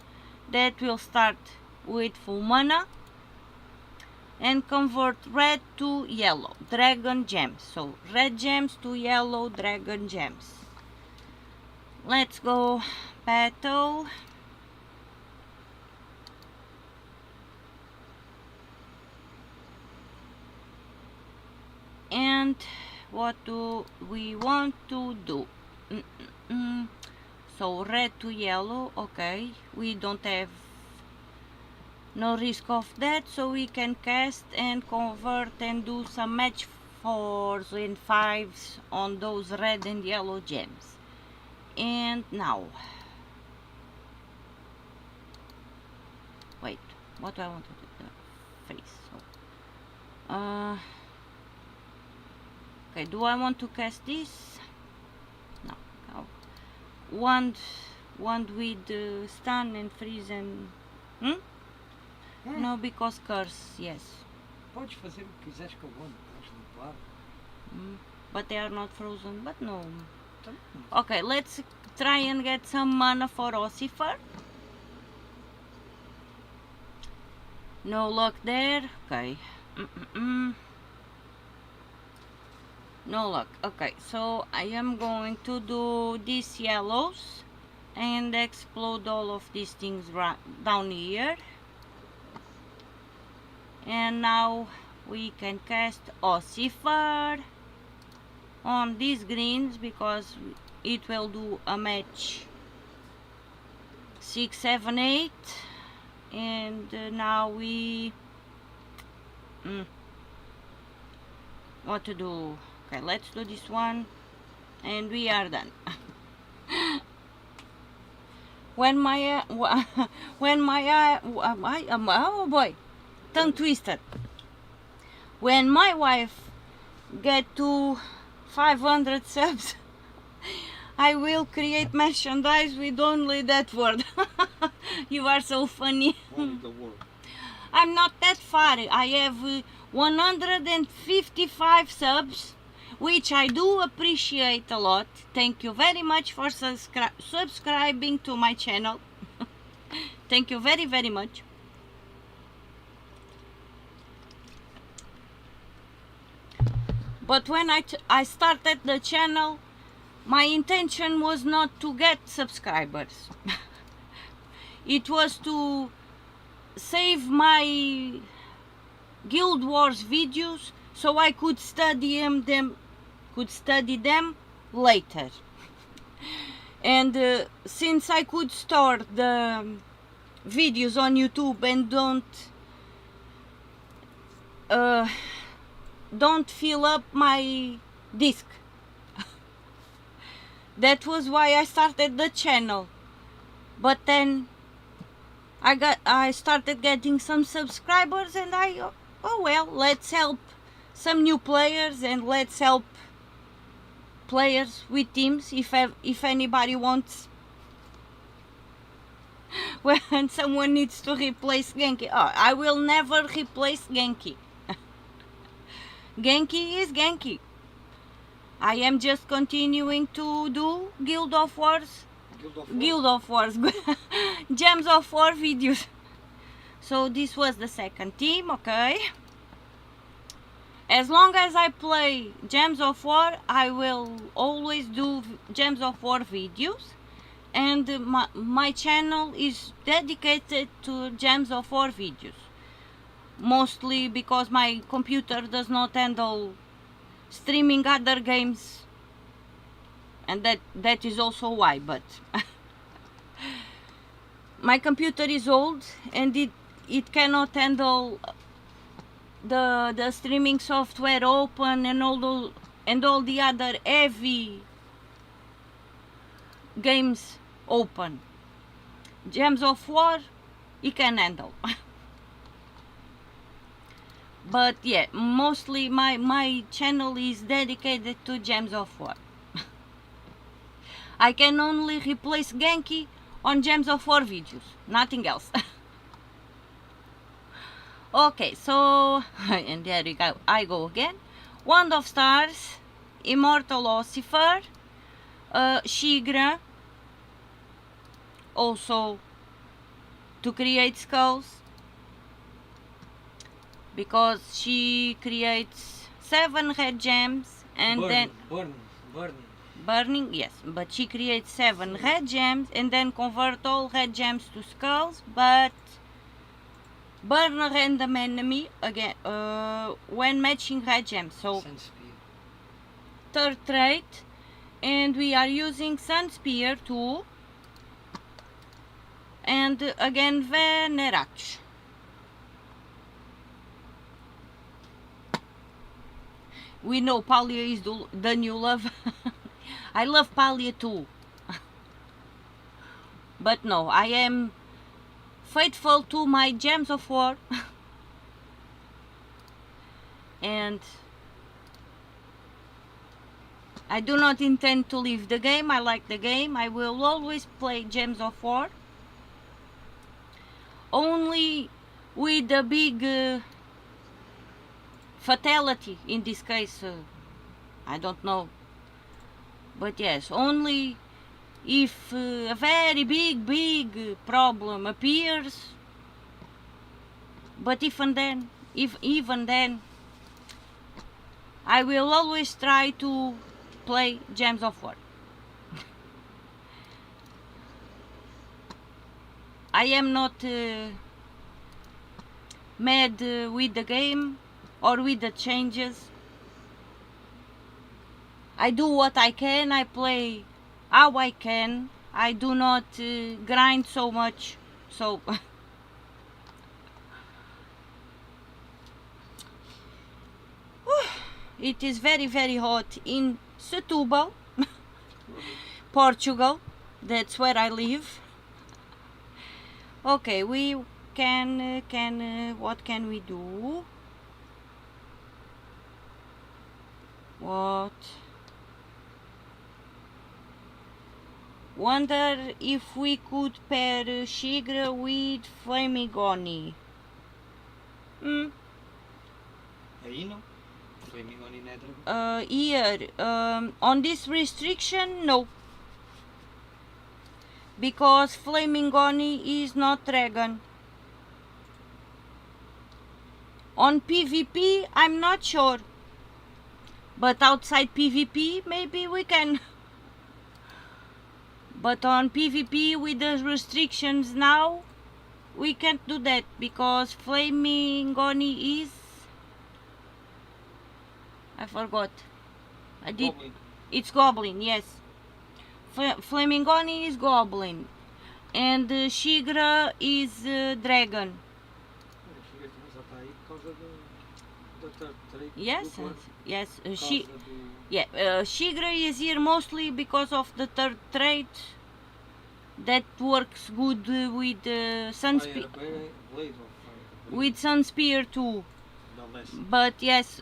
that will start with full mana and convert red to yellow dragon gems. So red gems to yellow dragon gems. Let's go battle. And what do we want to do? So red to yellow. Okay, we don't have no risk of that, so we can cast and convert and do some match 4s and 5s on those red and yellow gems. And now, wait, what do I want to do? The face. So, okay, do I want to cast this? No. Wand with stun and freeze and no, because curse, yes. Podes fazer o que quiseres com o mundo, podes limpar. But they are not frozen, but no. Okay, let's try and get some mana for Ossifer. No luck there. Okay. No luck. Okay, so I am going to do these yellows and explode all of these things right down here. And now we can cast Ossifer on these greens because it will do a match 6, 7, 8. And now we what to do. Okay, let's do this one, and we are done. When my oh boy, tongue twisted. When my wife get to 500 subs, I will create merchandise with only that word. You are so funny. Only the word. I'm not that far. I have 155 subs, which I do appreciate a lot. Thank you very much for subscribing to my channel. Thank you very, very much. But when I started the channel, my intention was not to get subscribers. It was to save my Guild Wars videos so I could study them later. And since I could store the videos on YouTube and don't fill up my disk, that was why I started the channel. But then I started getting some subscribers, and oh well, let's help some new players, and let's help players with teams if anybody wants. When someone needs to replace Genki. Oh, I will never replace Genki. Genki is Genki. I am just continuing to do Guild of Wars, Gems of War videos. So this was the second team, okay? As long as I play Gems of War, I will always do Gems of War videos, and my channel is dedicated to Gems of War videos. Mostly because my computer does not handle streaming other games, and that is also why. But my computer is old, and it cannot handle the streaming software open and all the other heavy games open. Gems of War it can handle. But yeah, mostly my channel is dedicated to Gems of War. I can only replace Genki on Gems of War videos, nothing else. Okay, so, and there we go, I go again. Wand of Stars, Immortal Ossifer, Shigra, also to create skulls, because she creates 7 red gems, and then burning, yes, but she creates 7 red gems and then convert all red gems to skulls, but burn a random enemy again when matching red gems. So third trait, and we are using Sun Spear too, and again Venerax. We know Palia is the new love. I love Palia too. But no, I am faithful to my Gems of War. And I do not intend to leave the game. I like the game. I will always play Gems of War. Only with the big fatality in this case, I don't know, but yes, only if a very big problem appears. But even then I will always try to play Gems of War. I am not mad with the game or with the changes. I do what I can, I play how I can. I do not grind so much, so It is very hot in Setúbal, Portugal. That's where I live. Okay, we can what can we do? What? Wonder if we could pair Shigra with Flamigoni. Aí não. Flamigoni não é dragão. Here, on this restriction, no. Because Flamingoni is not dragon. On PvP, I'm not sure. But outside PvP, maybe we can. But on PvP with the restrictions now, we can't do that because Flamingoni is... I forgot. I did. Goblin. It's Goblin, yes. Flamingoni is Goblin. And Shigra is Dragon. Shigra também só está aí por causa da trade. Yes, do corpo. yes. Por causa do... Shigra is here mostly because of the third trait that works good with Sunspear. Blade of fire. With Sunspear too. Unless. But yes,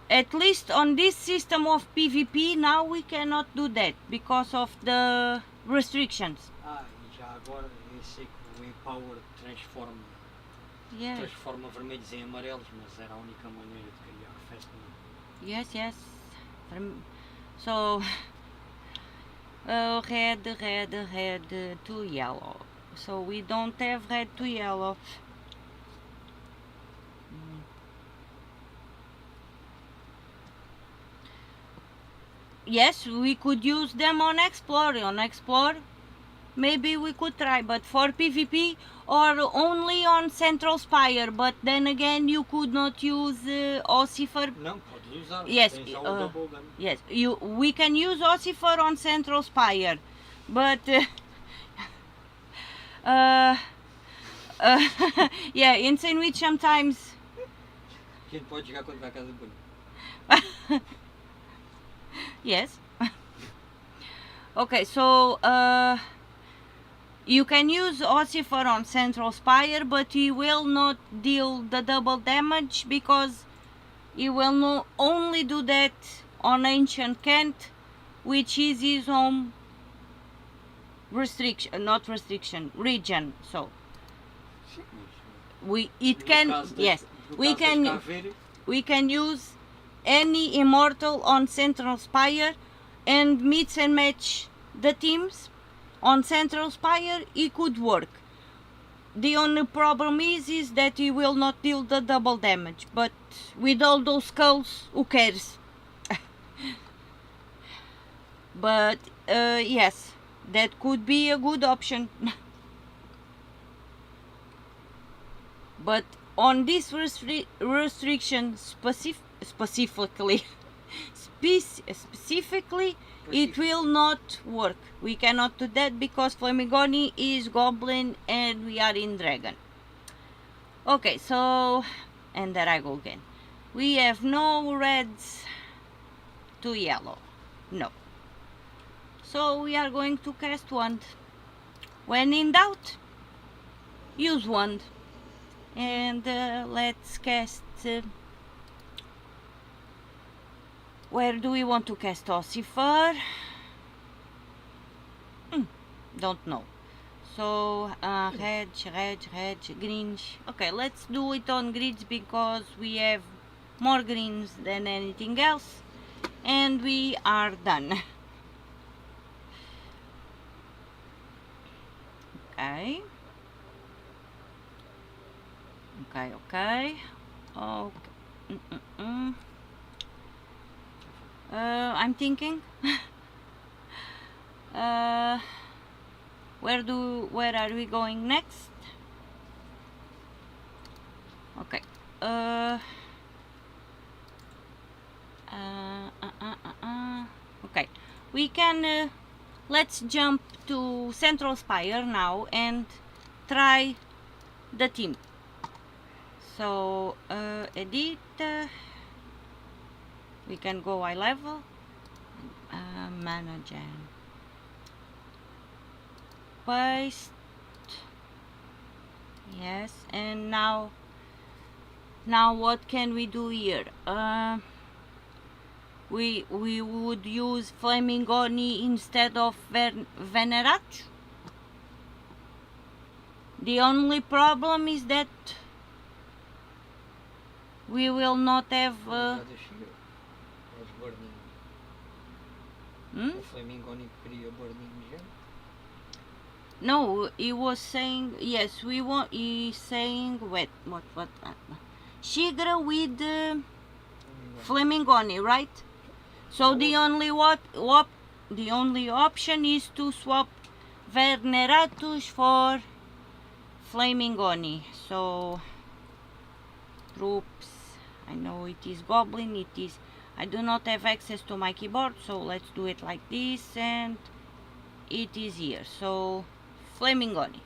at least on this system of PvP now we cannot do that because of the restrictions. E já agora eu sei que o Empower transforma vermelhos em amarelos, mas era a única maneira de criar festa. Yes. So red to yellow. So we don't have red to yellow. Yes, we could use them on Explore. On Explore, maybe we could try, but for PvP or only on Central Spire. But then again, you could not use Ossifer. Não, podes usar. Yes, Tens já o double gun. yes, we can use Ossifer on Central Spire, but yeah, in Sandwich sometimes. A gente pode jogar quando vai à casa de banho. Yes. Okay, so you can use Ossifer on Central Spire, but he will not deal the double damage because he will only do that on Ancient Kent, which is his home restriction, not restriction, region. So we can use any Immortal on Central Spire and mix and match the teams on Central Spire. It could work. The only problem is that he will not deal the double damage, but with all those skulls, who cares? But yes, that could be a good option. But on this restriction specifically, it will not work. We cannot do that because Flamigoni is Goblin and we are in Dragon. Okay, so, and there I go again. We have no reds to yellow. No. So we are going to cast Wand. When in doubt, use Wand. And let's cast... where do we want to cast Ossifer? Don't know. So red, greens. Okay, let's do it on grids because we have more greens than anything else. And we are done. Okay. I'm thinking. Where are we going next? Okay. Okay. We can. Let's jump to Central Spire now and try the team. So edit. We can go high level. Mana gem. Paste. Yes, and now what can we do here? We would use Flaming Oni instead of Venerach. The only problem is that we will not have Já deixei. Mas burning. O Flamingoni queria burning gem. No, he was saying yes. We want. He's saying wait. What? Shigra with Flamingoni, right? So the only the only option is to swap Veneratus for Flamingoni. So troops. I know it is Goblin. It is. I do not have access to my keyboard, so let's do it like this, and it is here. So Flamingoni.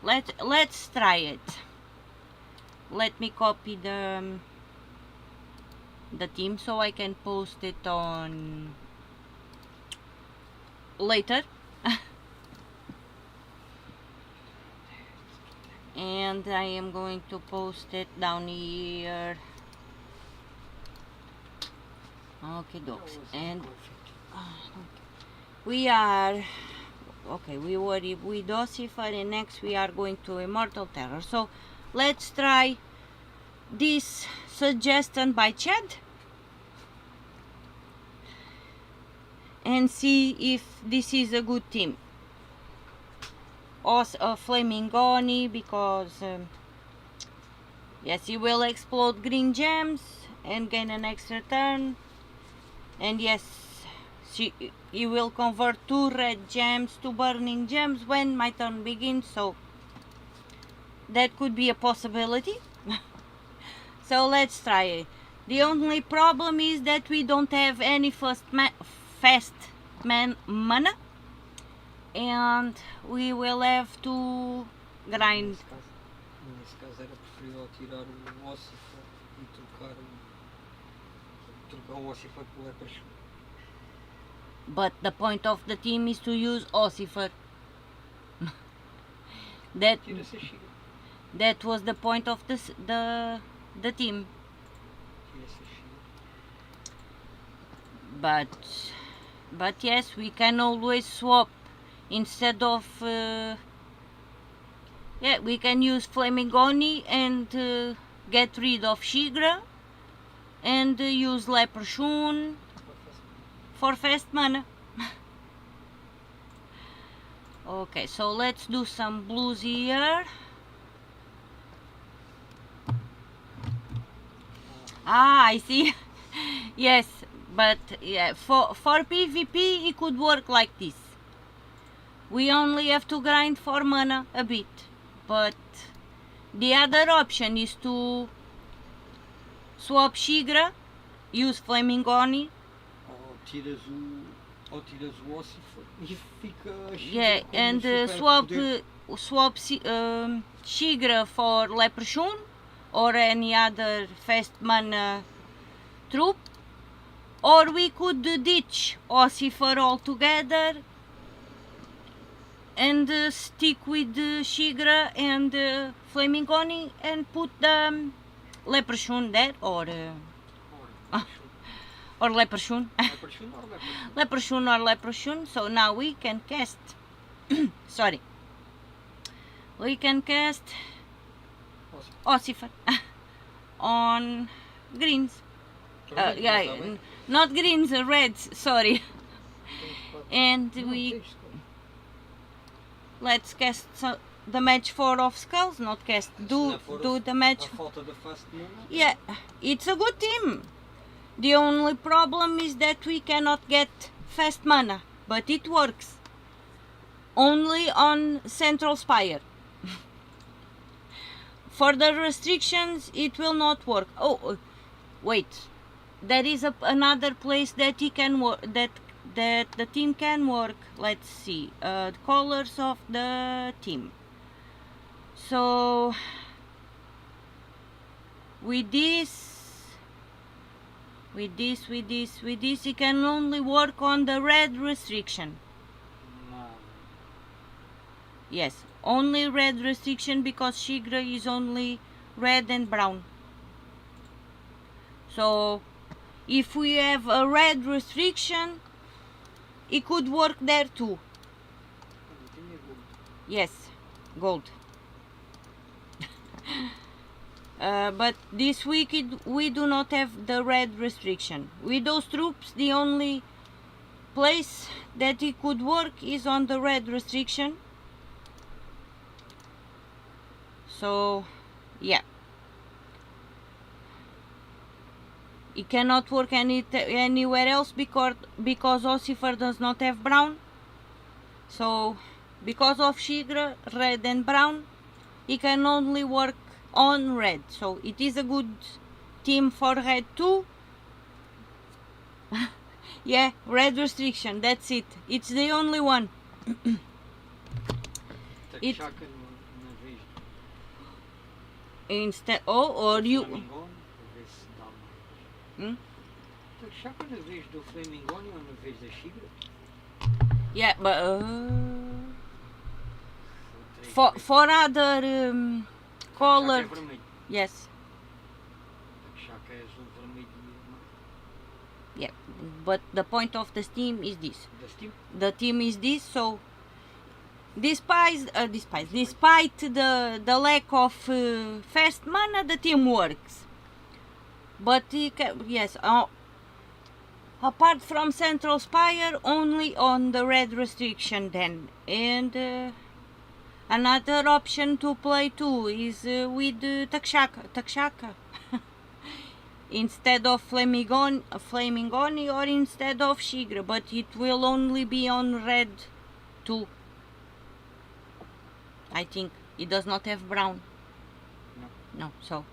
Let's try it. Let me copy the team so I can post it on later. And I am going to post it down here. Okay, dogs. And we are okay. We were with Ossifer, and next we are going to Immortal Terror. So let's try this suggestion by Chad and see if this is a good team. Also, Flaming Oni, because yes, he will explode green gems and gain an extra turn, and yes, he will convert 2 red gems to burning gems when my turn begins, so that could be a possibility. So let's try it. The only problem is that we don't have any fast mana, and we will have to grind. Nesse caso era preferível tirar o Ossifer e trocar o Ossifer pelo Leprechaun. But the point of the team is to use Ossifer. that was the point of the team. But yes, we can always swap. Instead of yeah, we can use Flaming Oni and get rid of Shigra and use Leprechaun for fast mana. Okay, so let's do some blues here. I see. Yes, but yeah, for PvP it could work like this. We only have to grind for mana a bit, but the other option is to swap Shigra, use Flaming Oni. Ou tiras o Ossifer e fica a Shigra. Yeah, and swap Shigra for Leprechaun or any other fast mana troop, or we could ditch Ossifer altogether and stick with Shigra and Flaming Oni and put the Leprechaun there, or Leprechaun. Leprechaun or Leprechaun. So now we can cast sorry, we can cast Ossifer on greens. Yeah, not greens, reds, sorry. And we let's cast the match 4 of skulls, not cast, do the match. Yeah, it's a good team. The only problem is that we cannot get fast mana, but it works only on Central Spire. For the restrictions it will not work. Oh wait, there is another place that he can work, that the team can work. Let's see, the colors of the team. So with this with this, he can only work on the red restriction. Nada. Yes, only red restriction because Shigra is only red and brown. So if we have a red restriction, it could work there too. Yes, gold. But this week we do not have the red restriction. With those troops, the only place that it could work is on the red restriction. So, yeah. It cannot work anywhere else because Ossifer does not have brown. So, because of Shigra, red and brown, it can only work on red. So it is a good team for red too. Yeah, red restriction, that's it. It's the only one. It instead or you yeah, but for other colored, yes, yeah, but the point of the team is this. The team is this. So despite the lack of fast mana, the team works. But yes, apart from Central Spire, only on the red restriction then. And another option to play too is with Takshaka. Instead of Flamingoni or instead of Shigra, but it will only be on red too. I think it does not have brown. No, so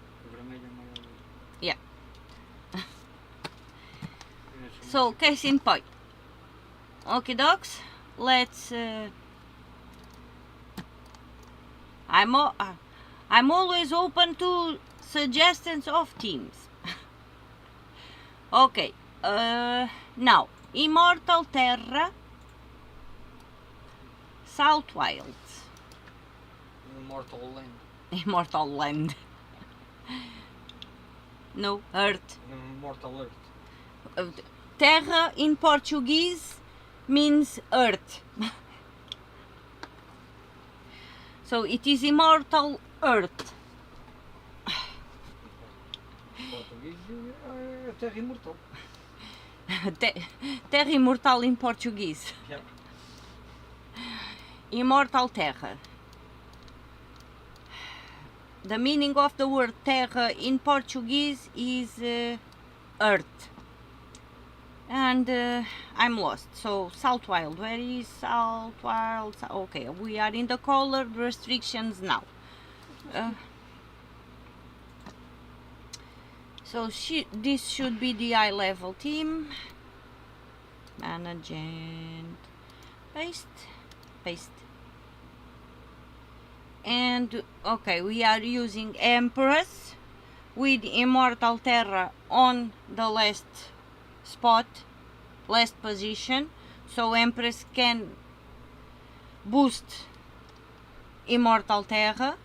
yeah. So case in point. Okay, dogs. Let's. I'm always open to suggestions of teams. Okay. Now Immortal Terra, Southwild. Immortal Land. No, Earth. Immortal Earth. Terra in Portuguese means Earth. So it is Immortal Earth. Terra Immortal. Terra Immortal in Portuguese. Yeah. Immortal Terra. The meaning of the word terra in Portuguese is earth. And I'm lost. So Southwild, where is Southwild? Okay, we are in the colored restrictions now. So this should be the eye level team. Manage and paste. And okay, we are using Empress with Immortal Terra on the last position, so Empress can boost Immortal Terra.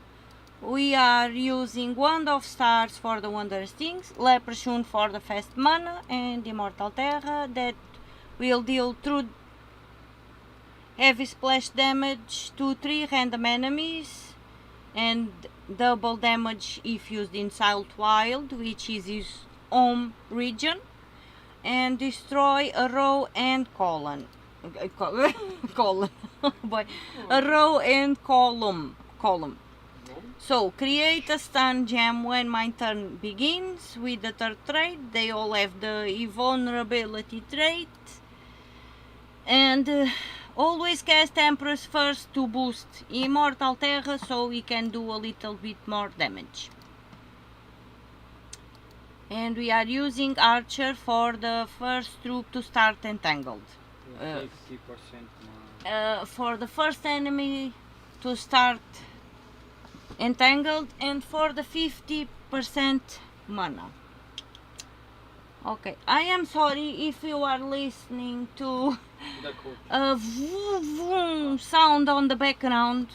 We are using Wand of Stars for the Wondrous Things, Leprechaun for the fast mana, and Immortal Terra that will deal through heavy splash damage to 3 random enemies and double damage if used in Southwild, which is his home region, and destroy a row and column. A row and column. So create a stun gem when my turn begins with the third trait. They all have the invulnerability trait. And always cast Empress first to boost Immortal Terra so we can do a little bit more damage. And we are using Archer for the first troop to start Entangled. 50% For the first enemy to start Entangled and for the 50% mana. Okay, I am sorry if you are listening to The coach. a vroom vroom sound on the background.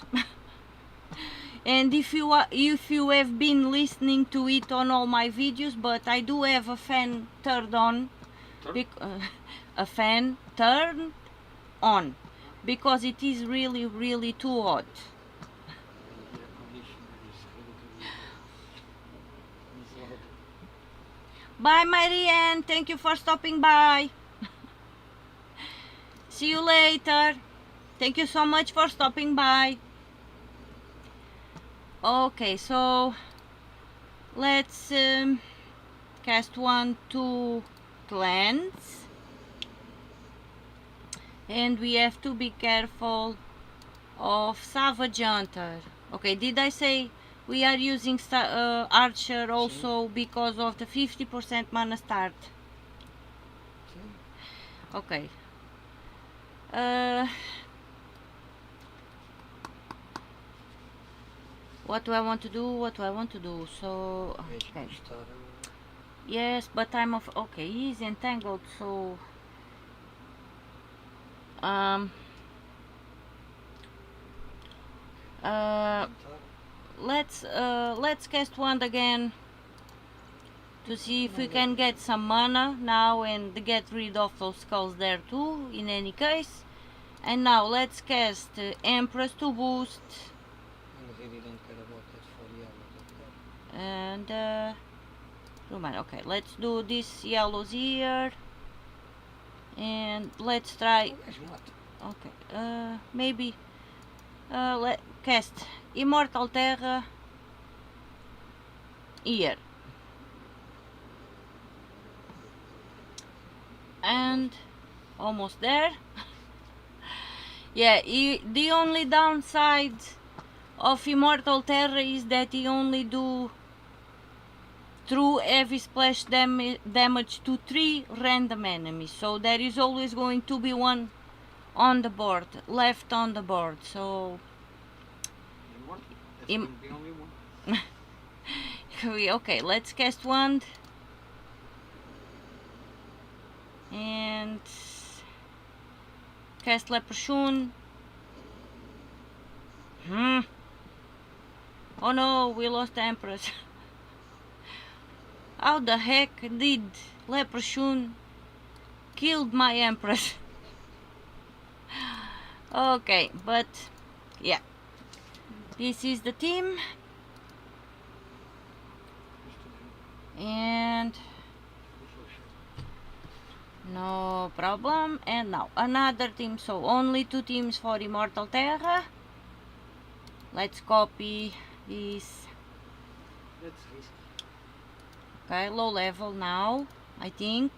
And if you have been listening to it on all my videos, but I do have a fan turned on, Turn? a fan turned on, because it is really too hot. The air conditioner is really it's loud. Bye, Marianne. Thank you for stopping by. See you later. Thank you so much for stopping by. Okay, so let's cast 1-2 clans, and we have to be careful of Savage Hunter. Okay, did I say we are using Archer also because of the 50% mana start? Okay. What do I want to do? What do I want to do? So, okay. Yes, but I'm of okay. He's entangled, so let's cast one again to see if we can get some mana now and get rid of those skulls there too. In any case, and now let's cast Empress to boost. I really don't care about that for yellow. And okay, let's do these yellows here, and let's try. Okay, maybe let cast Immortal Terra here, and almost there. Yeah, the only downside of Immortal Terra is that he only do true heavy splash damage to 3 random enemies, so there is always going to be one on the board, left on the board. So Immortal. That's the only one. okay, let's cast one and cast Leprechaun. Oh no, we lost the Empress. How the heck did Leprechaun killed my Empress? Okay, but yeah, this is the team, and no problem. And now another team, so only 2 teams for Immortal Terra. Let's copy this. That's risky. Okay, low level now, I think.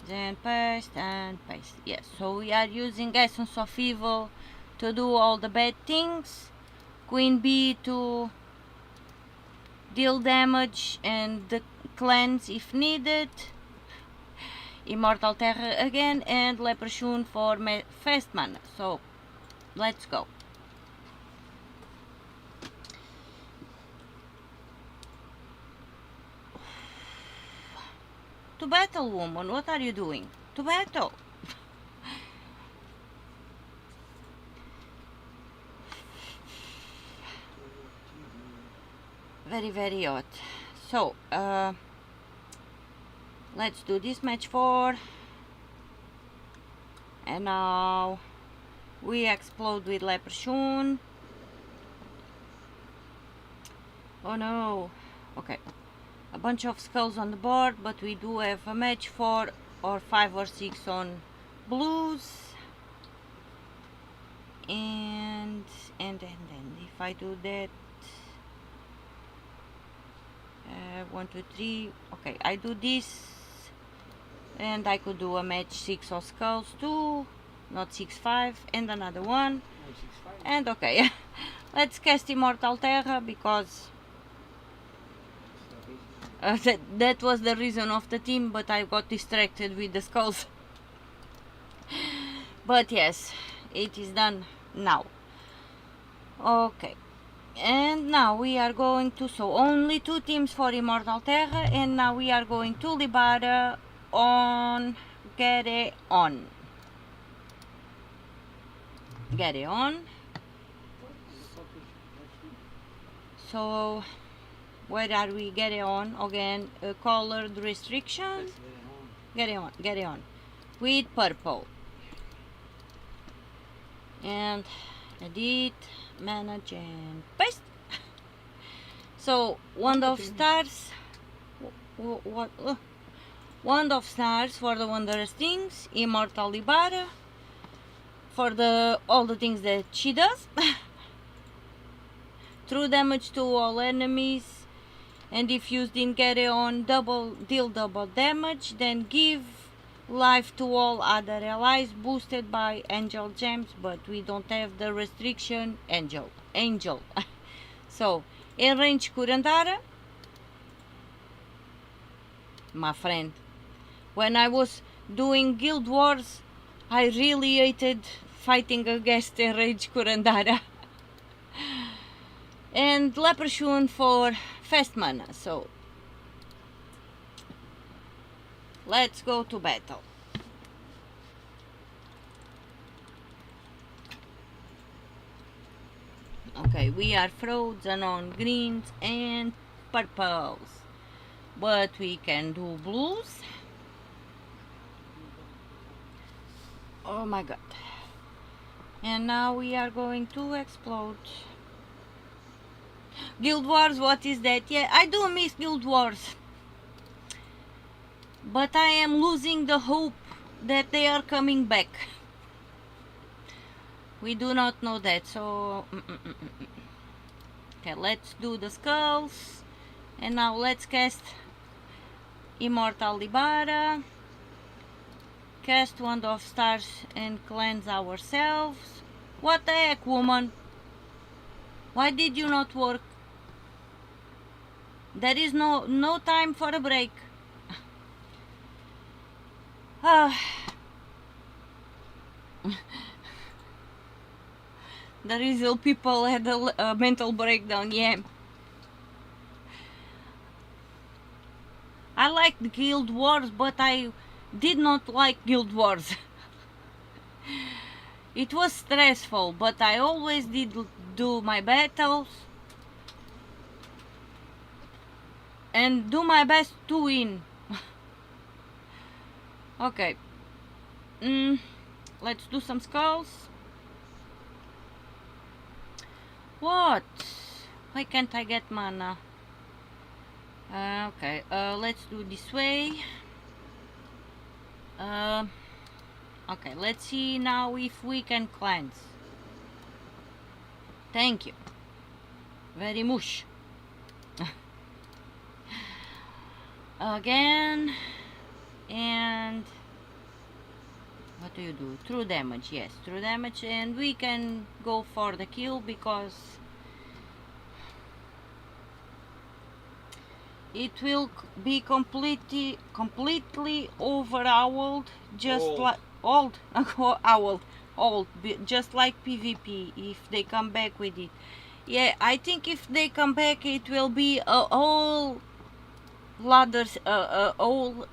Then paste and paste. Yes, so we are using Essence of Evil to do all the bad things. Queen Bee to deal damage and the cleanse if needed. Immortal Terra again, and Leprechaun for fast mana. So let's go. To battle, woman, what are you doing? To battle. Very hot. So let's do this match 4, and now we explode with Leprechaun. Oh no. Okay, a bunch of skulls on the board, but we do have a match 4 or 5 or 6 on blues, and then if I do that, 1 2 3, okay, I do this, and I could do a match 6 of skulls too, not 6-5, and another one, and okay. Let's cast Immortal Terra because that was the reason of the team, but I got distracted with the skulls. But yes, it is done now. Okay, And now we are going to, so only 2 teams for Immortal Terra, and now we are going to Libara on Geheron. Geheron. So where are we? Geheron again, colored restriction. Geheron with purple. And edit, manage and paste. So wand of stars. What? Wand of stars for the wondrous things. Immortal Libara for the all the things that she does. True damage to all enemies, and if used in Geheron, deal double damage. Then give life to all other allies, boosted by angel gems, but we don't have the restriction angel. So in range Kurandara, my friend, when I was doing Guild Wars, I really hated fighting against Enraged Kurandara. And Leprechaun for fast mana, so let's go to battle. Okay, we are frozen on greens and purples, but we can do blues. Oh my god. And now we are going to explode. Guild Wars, what is that? Yeah, I do miss Guild Wars, but I am losing the hope that they are coming back. We do not know that, so okay, let's do the skulls. And now let's cast Immortal Libara, cast Wand of Stars and cleanse ourselves. What the heck, woman? Why did you not work? There is no time for a break. The real people had a mental breakdown, yeah. I liked Guild Wars, but I did not like Guild Wars. It was stressful, but I always did do my battles and do my best to win. Okay, let's do some skulls. What? Why can't I get mana? Okay, let's do this way. Okay, let's see now if we can cleanse. Thank you very much. Again, and what do you do? True damage, yes, true damage, and we can go for the kill because it will be completely overowled, just like just like PvP if they come back with it. Yeah, I think if they come back, it will be a whole whole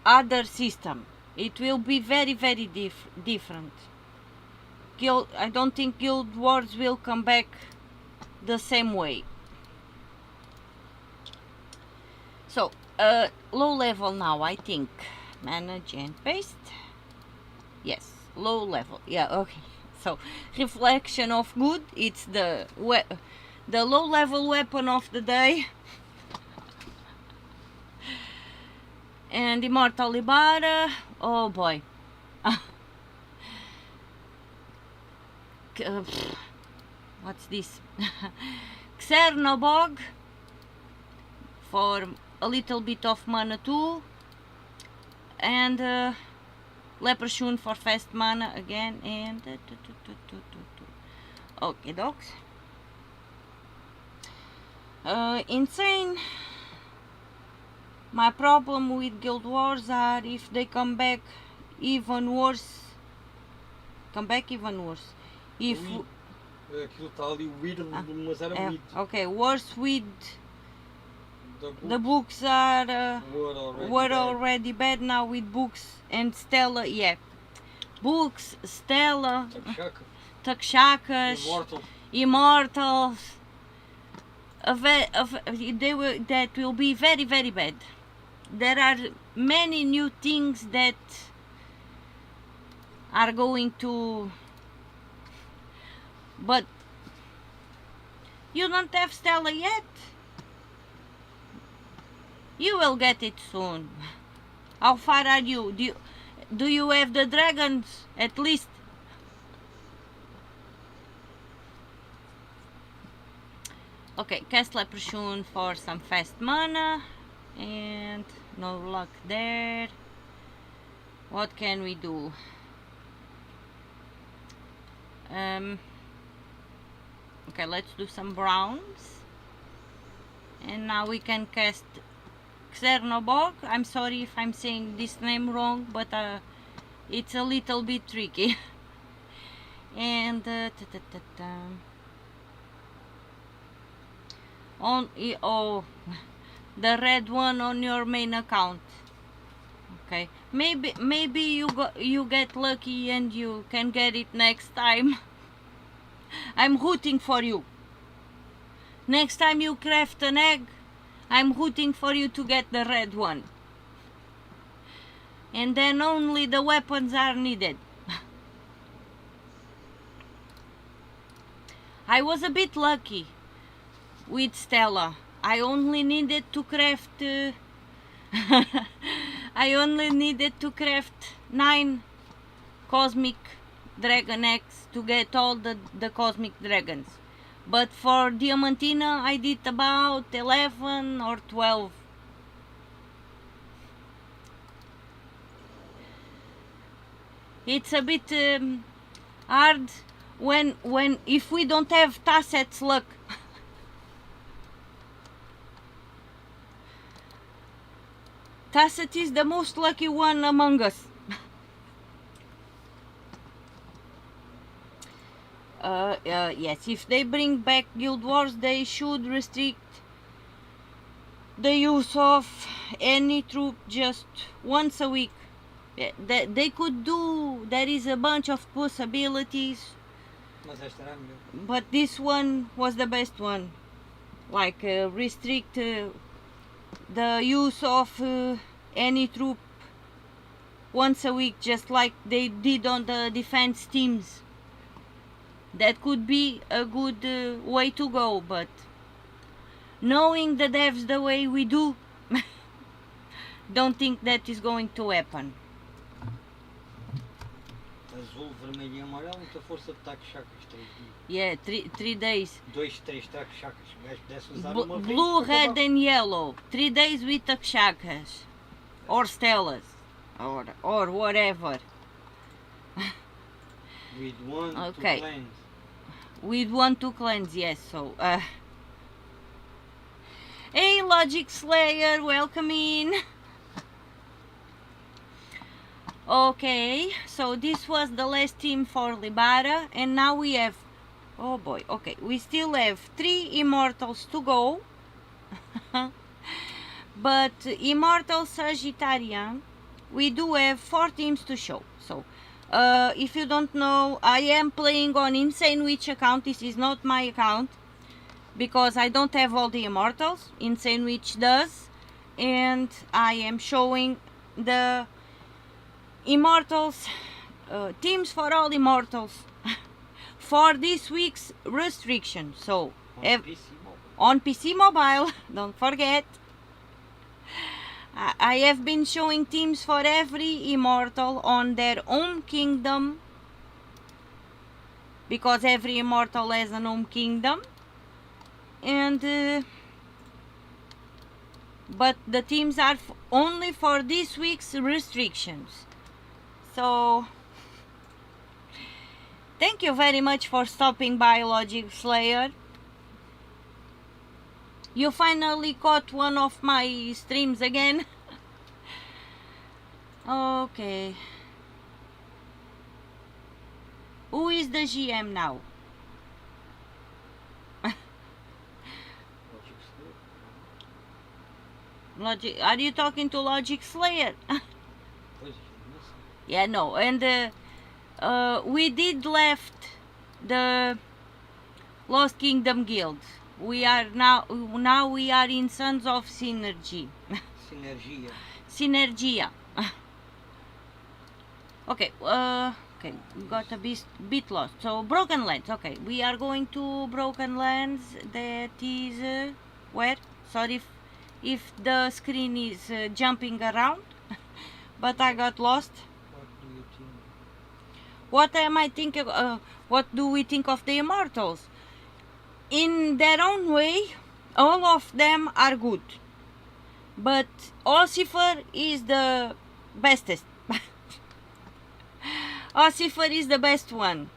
other system. It will be very different. I don't think Guild Wars will come back the same way. So low level now, I think. Manage and paste. Yes, low level. Yeah, okay. So reflection of good. It's the low level weapon of the day. And Immortal Libara. Oh boy. What's this? Xernobog for a little bit of mana too. And Leprechaun for fast mana again. And okay, dogs. Insane. My problem with Guild Wars are if they come back even worse. If Aquilo está ali, o weed, mas era weed. Okay, worse with the books books are were were already bad. Now with books and Stella, yeah, books, Stella, Takshakas, Immortal. Immortals. That will be very very bad. There are many new things that are going to, but you don't have Stella yet. You will get it soon. How far are you? Do you have the dragons at least? Okay, cast Leprechaun for some fast mana, and no luck there. What can we do? Okay, let's do some browns, and now we can cast Xernobog. I'm sorry if I'm saying this name wrong, but it's a little bit tricky. And the red one on your main account. Okay, maybe you get lucky and you can get it next time. I'm rooting for you. Next time you craft an egg, I'm rooting for you to get the red one. And then only the weapons are needed. I was a bit lucky with Stella. I only needed to craft I only needed to craft 9 cosmic dragon eggs to get all the cosmic dragons. But for Diamantina I did about 11 or 12. It's a bit hard if we don't have Tasset's luck. Tasset is the most lucky one among us. Yes, if they bring back Guild Wars, they should restrict the use of any troop just once a week. They could do, there is a bunch of possibilities, but this one was the best one. Like restrict the use of any troop once a week, just like they did on the defense teams. That could be a good way to go, but knowing the devs the way we do, don't think that is going to happen. Azul, vermelho e amarelo, muita força de taco chacas, 3 dias. Yeah, 3 days. 2, 3 tacos chacas. O gajo pudesse usar uma vez. Blue, red and yellow. 3 days with takshakas. Or stellas. Or whatever. With 1 okay. to cleanse. With 1 to cleanse, yes. So, hey, Logic Slayer, welcome in. Okay, so this was the last team for Libara, and now we have, oh boy, okay, we still have 3 Immortals to go. But Immortal Sagittarian, we do have 4 teams to show. So if you don't know, I am playing on Insane Witch account. This is not my account because I don't have all the Immortals. Insane Witch does, and I am showing the Immortals, teams for all Immortals for this week's restriction. So on PC Mobile, don't forget, I have been showing teams for every Immortal on their home kingdom, because every Immortal has an home kingdom, and but the teams are only for this week's restrictions. So thank you very much for stopping by, Logic Slayer. You finally caught one of my streams again. Okay. Who is the GM now? Logic. Are you talking to Logic Slayer? Pois, não sei. Yeah, no. And we did left the Lost Kingdom Guild. We are now we are in Sons of Synergy. Sinergia. Synergia. Okay. Okay. Got a bit lost. So Broken Lands. Okay. We are going to Broken Lands. That is where? Sorry if the screen is jumping around, but I got lost. What do you think? What am I thinking? What do we think of the Immortals? In their own way, all of them are good, but Ossifer is the bestest. Ossifer is the best one,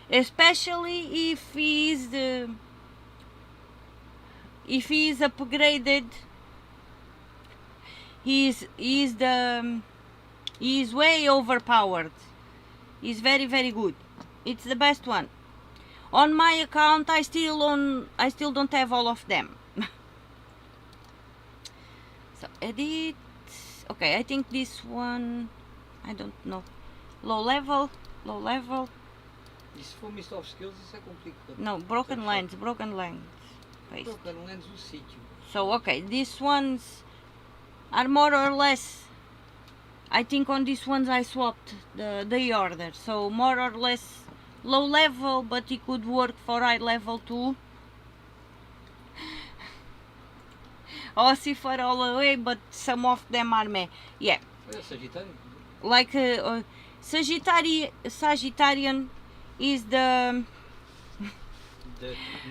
especially if he is upgraded. He is way overpowered. He's very good. It's the best one. On my account, I still don't have all of them. So edit. Okay, I think this one, I don't know. Low level. Isso se for Mist of Skills, isso é complicado. No, Broken Lands. Paste. Broken Lands o sítio. So okay, these ones are more or less. I think on these ones I swapped the order, so more or less low level, but it could work for high level too. Ossifer all the way, but some of them are meh. Yeah, Olha, Sagitário. like Sagittarian is the,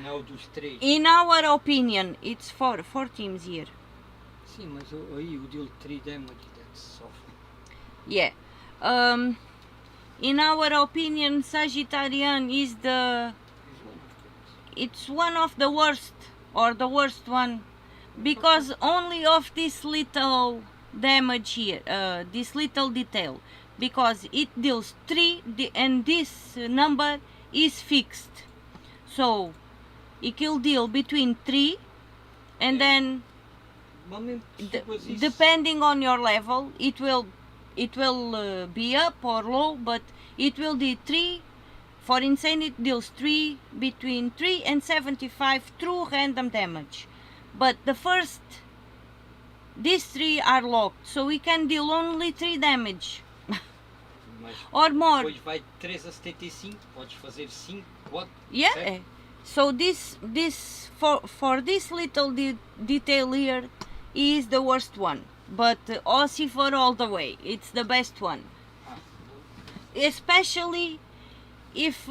Não dos três. in our opinion, it's four teams here. Sim, mas aí o deal 3 damage, that's soft. Yeah. In our opinion, Sagittarian is it's one of the worst, or the worst one, because only of this little damage here, this little detail, because it deals 3 and this number is fixed, so it will deal between 3 and then depending on your level it will be up or low, but it will do 3. For insane it deals 3 between 3 and 75 true random damage, but these 3 are locked, so we can deal only 3 damage. Mas or more. depois vai 3 a 75, podes fazer 5, 4, Yeah. 7. So this for this little detail here is the worst one, but Ossifer all the way. It's the best one, especially if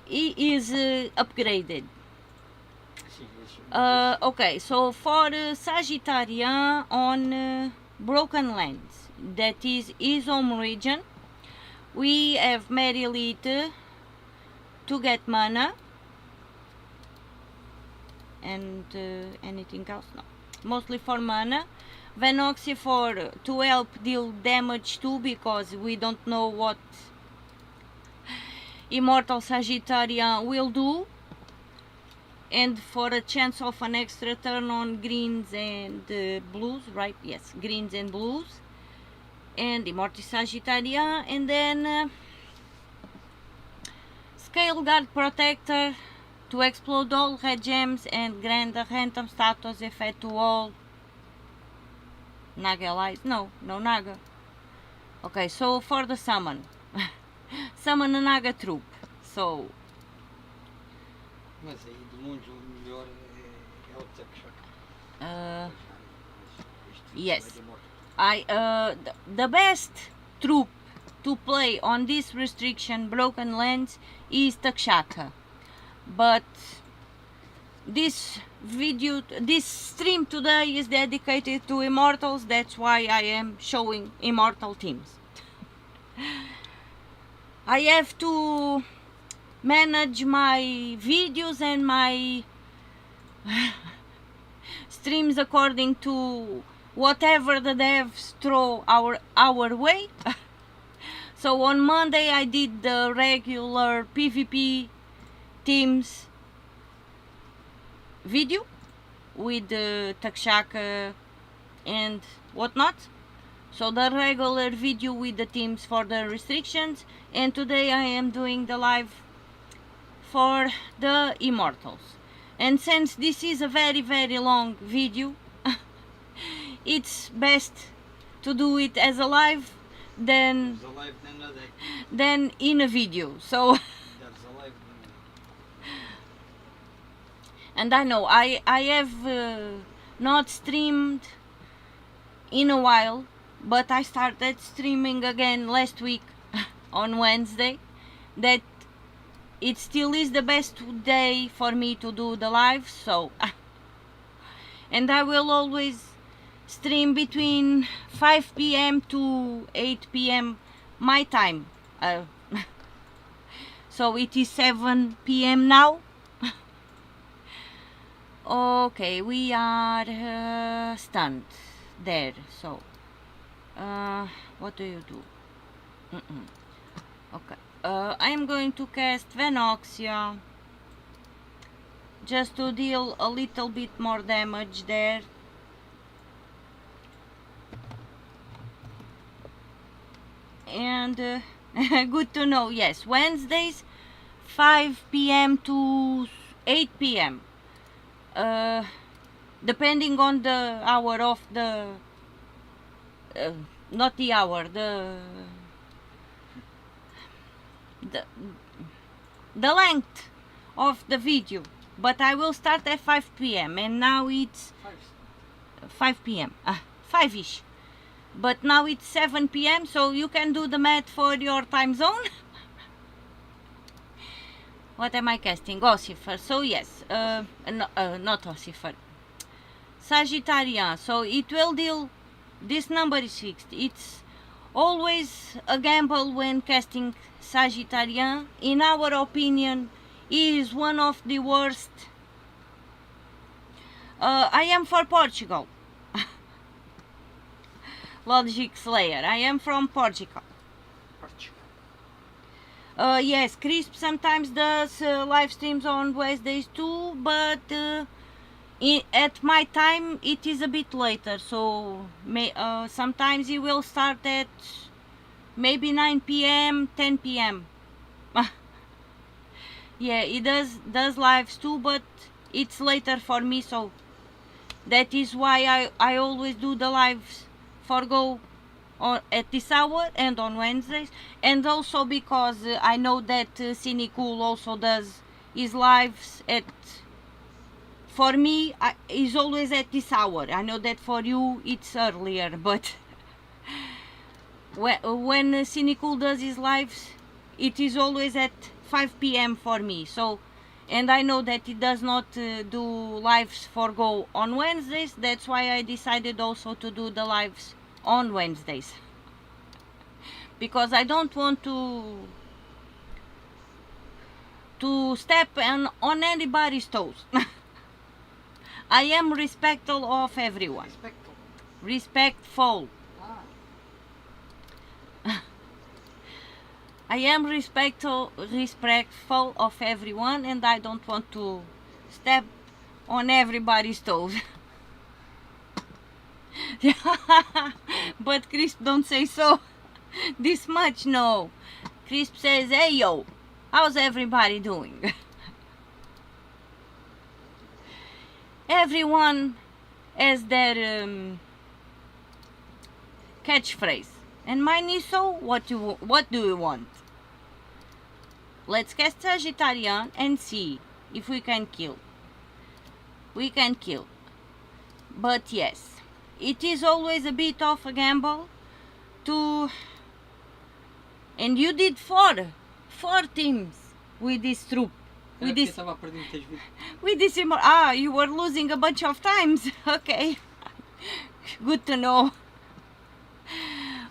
he is upgraded. Okay, so for Sagittarian on Broken Lands, that is his home region, we have Mary Elite to get mana, and anything else? No, mostly for mana. Venoxy for to help deal damage too, because we don't know what Immortal Sagittarian will do, and for a chance of an extra turn on greens and blues, right? Yes, greens and blues, and Immortal Sagittarian, and then Scale Guard Protector to explode all red gems and grant a random status effect to all Naga allies. No Naga. Okay, so for the summon, summon a Naga troop. So Mas aí de longe o melhor é o Caprichor. yes, the best troop to play on this restriction Broken Lands is Takshaka, but this stream today is dedicated to Immortals. That's why I am showing Immortal teams. I have to manage my videos and my streams according to whatever the devs throw our way. So on Monday I did the regular PvP teams video, with Takshaka and whatnot. So the regular video with the teams for the restrictions, and today I am doing the live for the Immortals. And since this is a very long video, it's best to do it as a live than in a video. So and I know I have not streamed in a while, but I started streaming again last week on Wednesday. That it still is the best day for me to do the live. So and I will always stream between 5 p.m. to 8 p.m. my time. So it is 7 p.m. now. Okay, we are stunned there. So what do you do? Okay, I am going to cast Venoxia just to deal a little bit more damage there. And good to know. Yes, Wednesdays 5 p.m. to 8 p.m. Depending on the hour of the not the hour, the length of the video, but I will start at 5 p.m. and now it's 5 p.m. 5ish, but now it's 7 p.m. so you can do the math for your time zone. What am I casting? Ossifer. So yes, not Ossifer, Sagittarian. So it will deal, this number is fixed. It's always a gamble when casting Sagittarian. In our opinion, he is one of the worst. I am for Portugal. Logic Slayer. I am from Portugal. Yes, Crisp sometimes does live streams on Wednesdays too, but at my time it is a bit later, so sometimes he will start at maybe 9 p.m, 10 p.m. Yeah, he does lives too, but it's later for me, so that is why I always do the lives for Go at this hour and on Wednesdays, and also because I know that Cynicool also does his lives at, for me is always at this hour. I know that for you it's earlier, but when Cynicool does his lives, it is always at 5 p.m. for me. So, and I know that he does not do lives for Go on Wednesdays. That's why I decided also to do the lives on Wednesdays, because I don't want to step on anybody's toes. I am respectful of everyone. Respectful. I am respectful of everyone, and I don't want to step on everybody's toes. But Crisp don't say so this much, no. Crisp says, hey yo, how's everybody doing? Everyone has their catchphrase, and mine is, so what do you want? Let's cast Sagittarian and see if we can kill. We can kill, but yes, it is always a bit of a gamble to, and you did four teams with this troop. With this Immortal. You were losing a bunch of times. Okay, good to know.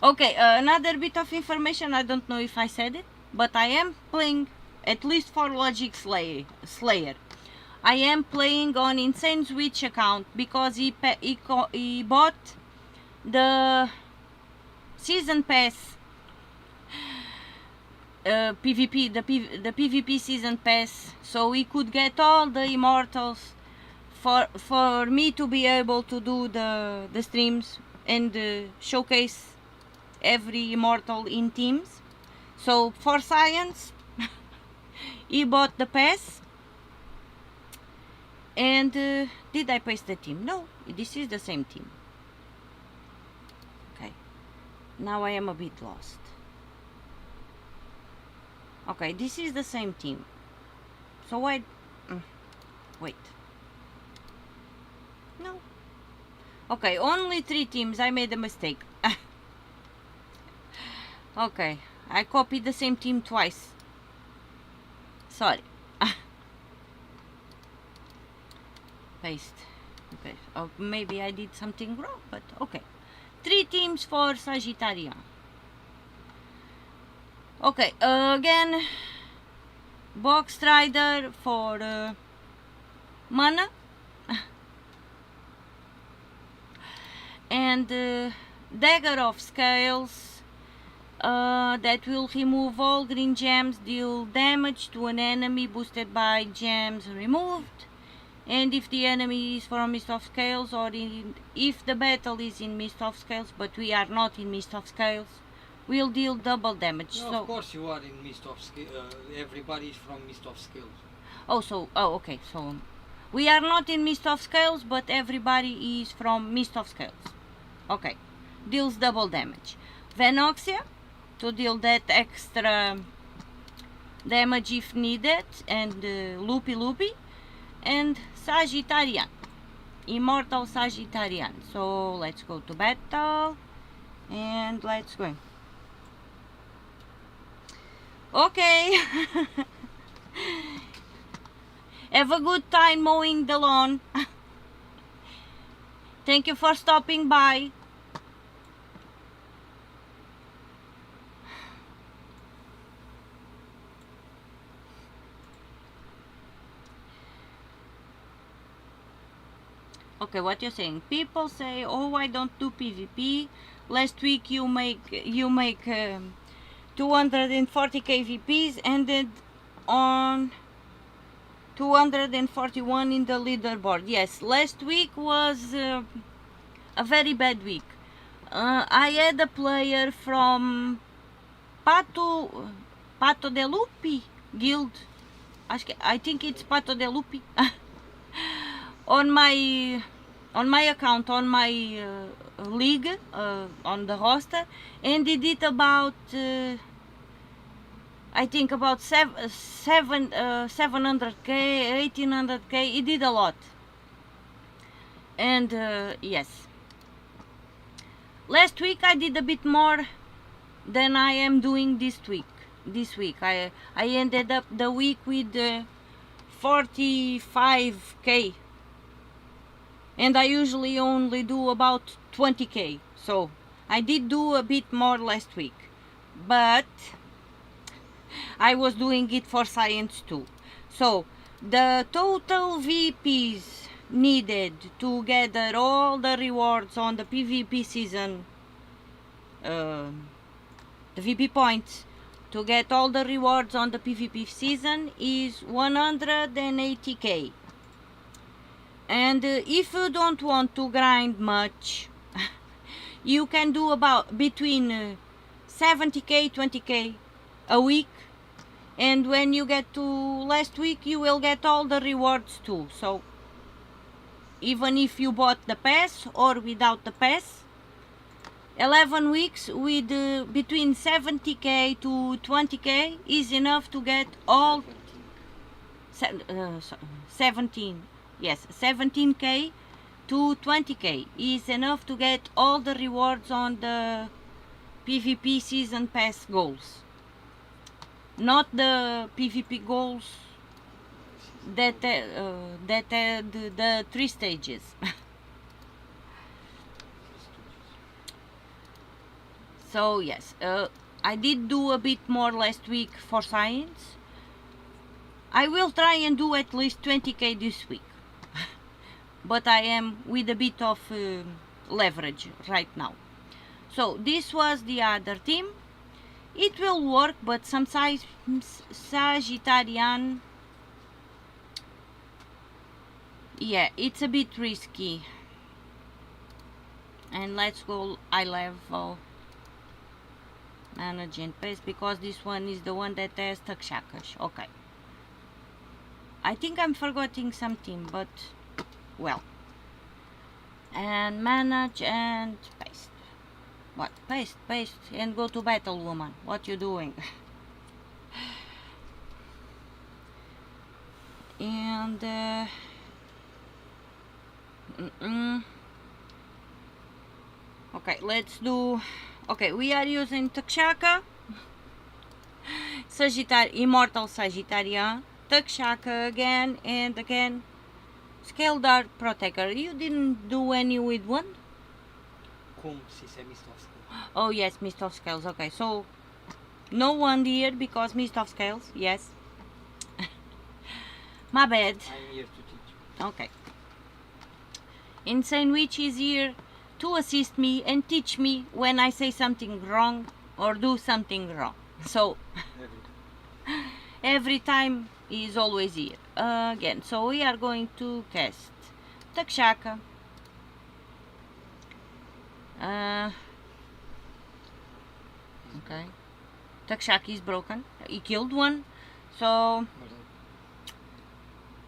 Okay, another bit of information. I don't know if I said it, but I am playing, at least for Logic Slayer, I am playing on Insane Switch account, because he bought the season pass, PvP, the PvP season pass, so we could get all the Immortals for me to be able to do the streams and showcase every immortal in teams. So for science, he bought the pass. And did I paste the team? No, this is the same team. Okay, now I am a bit lost. Okay, this is the same team. So wait. No. Okay, only 3 teams. I made a mistake. Okay, I copied the same team twice. Sorry. Paste. Okay. Oh, maybe I did something wrong, but okay. 3 teams for Sagittarian. Okay, again, Box Rider for mana. And Dagger of Scales that will remove all green gems, deal damage to an enemy boosted by gems removed. And if the enemy is from Mist of Scales, or if the battle is in Mist of Scales, but we are not in Mist of Scales, we'll deal double damage. No, so of course you are in Mist of Scales. Everybody is from Mist of Scales. Okay, so we are not in Mist of Scales, but everybody is from Mist of Scales. Okay, deals double damage. Venoxia to deal that extra damage if needed, and Loopy. And Sagittarian, Immortal Sagittarian. So let's go to battle and let's go. Okay. Have a good time mowing the lawn. Thank you for stopping by. Okay, what you're saying? People say, "Oh, I don't do PvP." Last week you make 240 KVPs, ended on 241 in the leaderboard. Yes, last week was a very bad week. I had a player from Pato de Lupi guild. I think it's Pato de Lupi. on my account, on my league, on the roster, and he did about I think about 700k, 1800k. He did a lot. And yes, last week I did a bit more than I am doing this week. I ended up the week with 45k, and I usually only do about 20k, so I did do a bit more last week, but I was doing it for science too. So the total VPs needed to gather all the rewards on the PvP season, the VP points to get all the rewards on the PvP season, is 180k. And if you don't want to grind much, you can do about between 70k, 20k a week, and when you get to last week you will get all the rewards too. So even if you bought the pass or without the pass, 11 weeks with between 70k to 20k is enough to get all 17. Yes, 17k to 20k is enough to get all the rewards on the PvP season pass goals. Not the PvP goals that had the 3 stages. So yes, I did do a bit more last week for science. I will try and do at least 20k this week. But I am with a bit of leverage right now. So this was the other team. It will work, but sometimes Sagittarian Yeah, it's a bit risky. And let's go eye level. Manage and paste, because this one is the one that has Takshakas. Okay. I think I'm forgetting something, but well. And manage and paste. What? Paste, and go to battle, woman. What you doing? And okay, let's do. Okay, we are using Takshaka, Immortal Sagittarian, Takshaka again and again, Skeldar Protector. You didn't do any with one? Como se isso é Mist of Scales? Oh yes, Mist of Scales. Okay, so no one here because Mist of Scales. Yes. My bad. I'm here to teach. Okay. Insane Witch is here to assist me and teach me when I say something wrong or do something wrong. So every time he is always here. Again, so we are going to cast Takshaka. Okay. Takshaka is broken. He killed one. So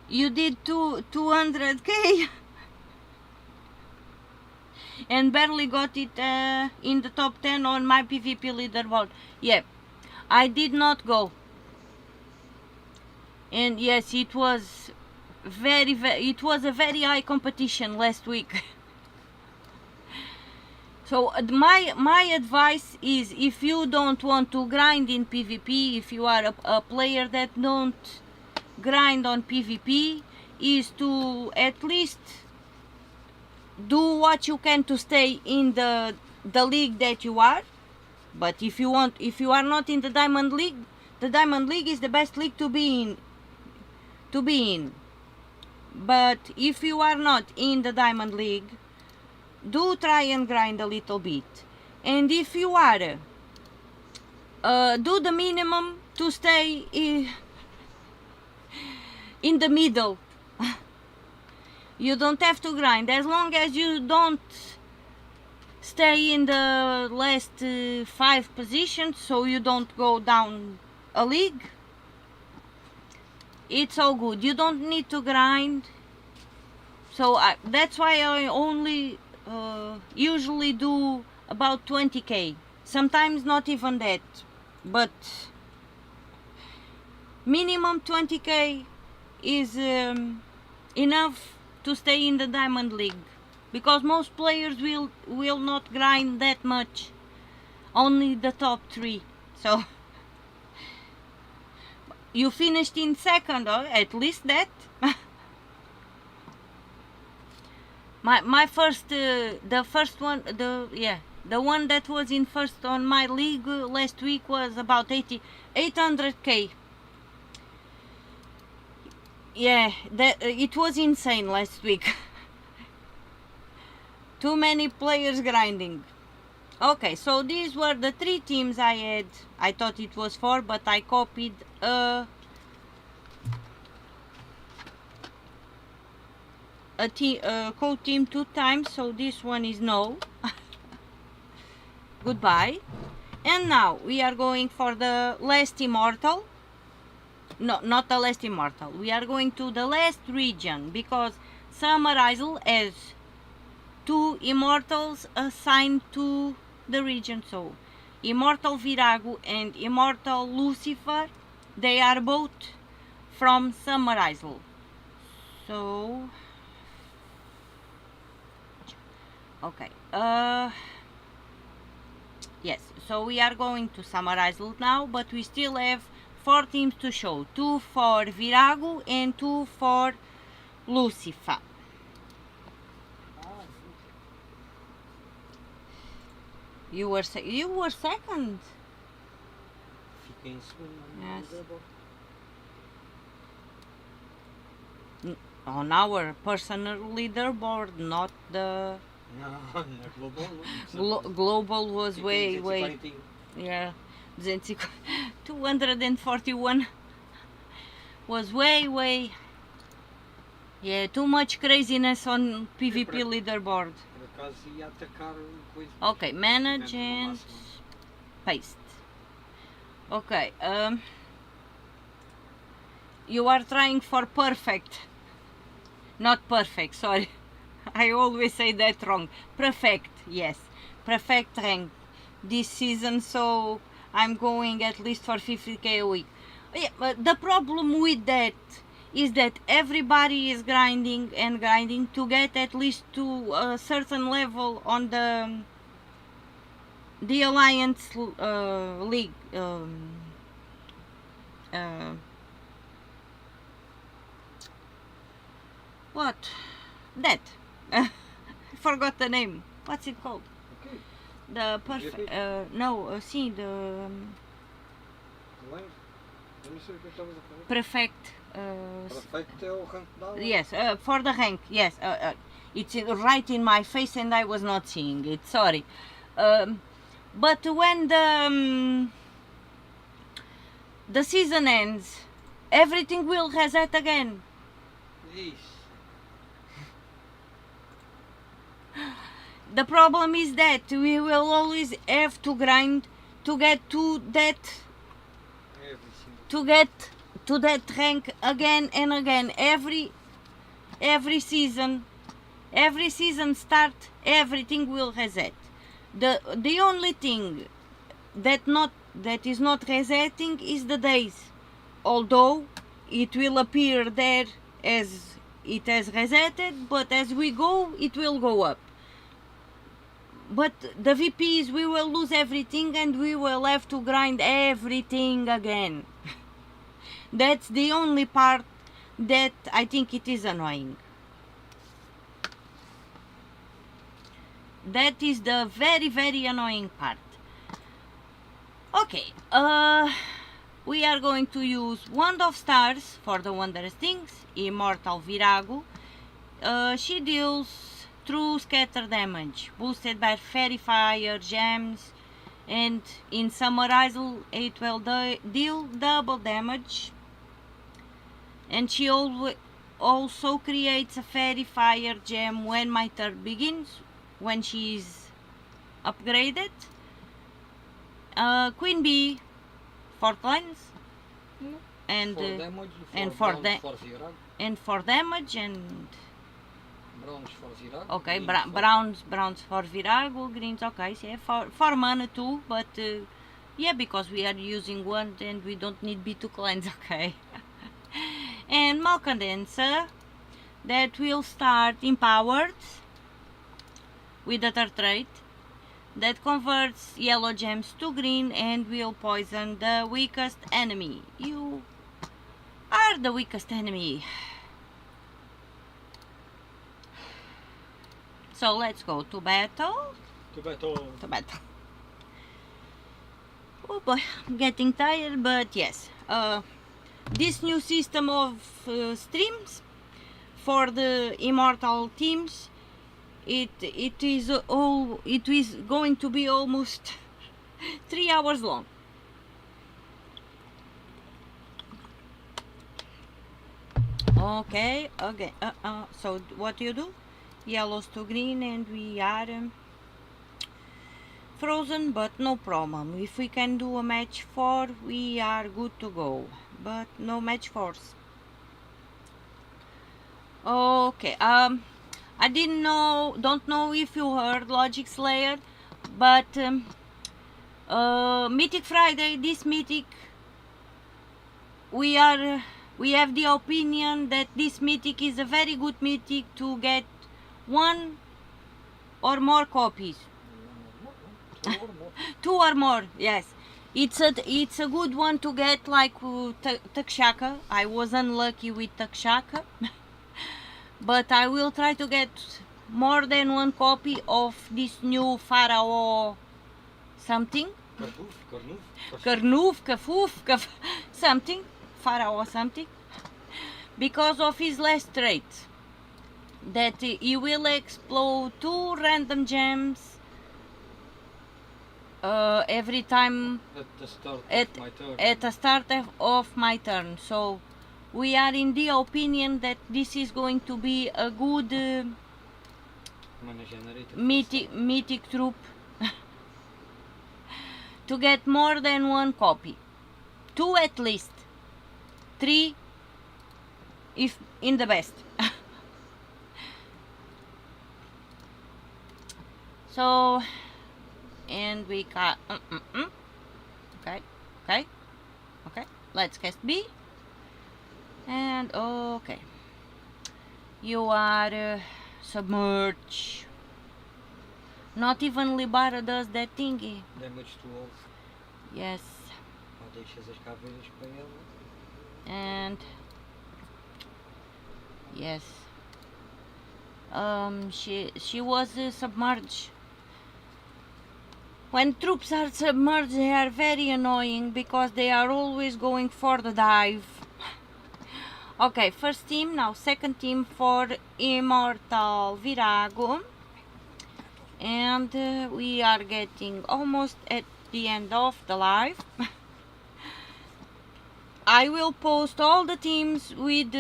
you did 200k. And barely got it in the top 10 on my PvP leaderboard. Yeah, I did not go. And yes, it was it was a very high competition last week. So my advice is, if you don't want to grind in PvP, if you are a player that don't grind on PvP, is to at least do what you can to stay in the league that you are. But if you are not in the Diamond League is the best league to be in. But if you are not in the Diamond League, do try and grind a little bit. And if you are, do the minimum to stay in the middle. You don't have to grind, as long as you don't stay in the last 5 positions, so you don't go down a league. It's all good. You don't need to grind. So that's why I only usually do about 20k. Sometimes not even that, but minimum 20k is enough to stay in the Diamond League, because most players will not grind that much, only the top 3. So you finished in second, or at least that. my first the first one, the one that was in first on my league last week was about 800k. Yeah, it was insane last week. Too many players grinding. Okay, so these were the 3 teams I had. I thought it was 4, but I copied a code team 2 times, so this one is no. Goodbye. And now we are going for the last Immortal. No, not the last Immortal. We are going to the last region, because Summer Isle has 2 Immortals assigned to the region. So Immortal Virago and Immortal Lucifer, they are both from Summer Isle. So okay, yes, so we are going to Summer Isle now, but we still have 4 teams to show. 2 for Virago and 2 for Lucifa. You were second. Fiquei em segundo. Yes. On our personal leaderboard, not the Não, na global não. global was Fiquei em way 241. yeah, 241 was way Yeah, too much craziness on PvP para- leaderboard. Por acaso ia atacar coisa. Okay, manage Depende do and máximo. paste. Okay, you are trying for perfect. Not perfect, sorry. I always say that wrong. Perfect, yes. Perfect rank this season, so I'm going at least for 50k a week. Yeah, but the problem with that is that everybody is grinding and grinding to get at least to a certain level on the Alliance League. What? That. I forgot the name. What's it called? Ok. The perfect. No, see the Além, eu não sei o que estavas a falar. perfect. Perfeito é o rank da Yes, for the rank. Yes, it's right in my face, and I was not seeing it. Sorry. But when the season ends, everything will reset again. Isso. The problem is that we will always have to grind to get to that rank again and again. Every season start, everything will reset. The only thing that is not resetting is the days, although it will appear there as it has resetted, but as we go it will go up. But the VPs, we will lose everything and we will have to grind everything again. That's the only part that I think it is annoying. That is the very annoying part. Okay, we are going to use Wand of Stars for the wondrous things. Immortal Virago. She deals true scatter damage, boosted by fairy fire gems, and in Summarizal it will deal double damage. And she also creates a fairy fire gem when my turn begins, when she is upgraded. Queen Bee for cleanse and For damage, and for for bronze, for Virago. and for damage and Bronze for Virago. okay, green for- browns for Virago, greens okay, yeah, for mana too, but yeah, because we are using one and we don't need B to cleanse, okay. And Malcondenser that will start empowered with the third trait that converts yellow gems to green and will poison the weakest enemy. You are the weakest enemy. So let's go to battle. To battle. To battle. Oh boy, I'm getting tired, but yes. This new system of streams for the Immortal teams, it is going to be almost 3 hours long. Okay. So what do you do? Yellows to green, and we are frozen, but no problem. If we can do a match 4, we are good to go, but no match 4s. Okay, I don't know if you heard Logic Slayer, but Mythic Friday, this mythic, we have the opinion that this mythic is a very good mythic to get 1 or more copies. 2 or more, yes. It's a good one to get, like Takshaka. I was unlucky with Takshaka. But I will try to get more than 1 copy of this new Pharaoh something. Karnuf, Kafuf, something. Pharaoh something. Because of his last trait. That he will explode 2 random gems every time At the start at of my turn. the start of my turn. So we are in the opinion that this is going to be a good Mana generator. mythic troop to get more than one copy. 2 at least. 3 if in the best. So, and we got okay, let's cast B. And okay, you are submerged. Not even Libara does that thingy. Damage to all. Yes. Ou deixas as caveiras para ela. And yes, she was submerged. When troops are submerged, they are very annoying because they are always going for the dive. Okay, first team, now second team for Immortal Virago. And we are getting almost at the end of the live. I will post all the teams with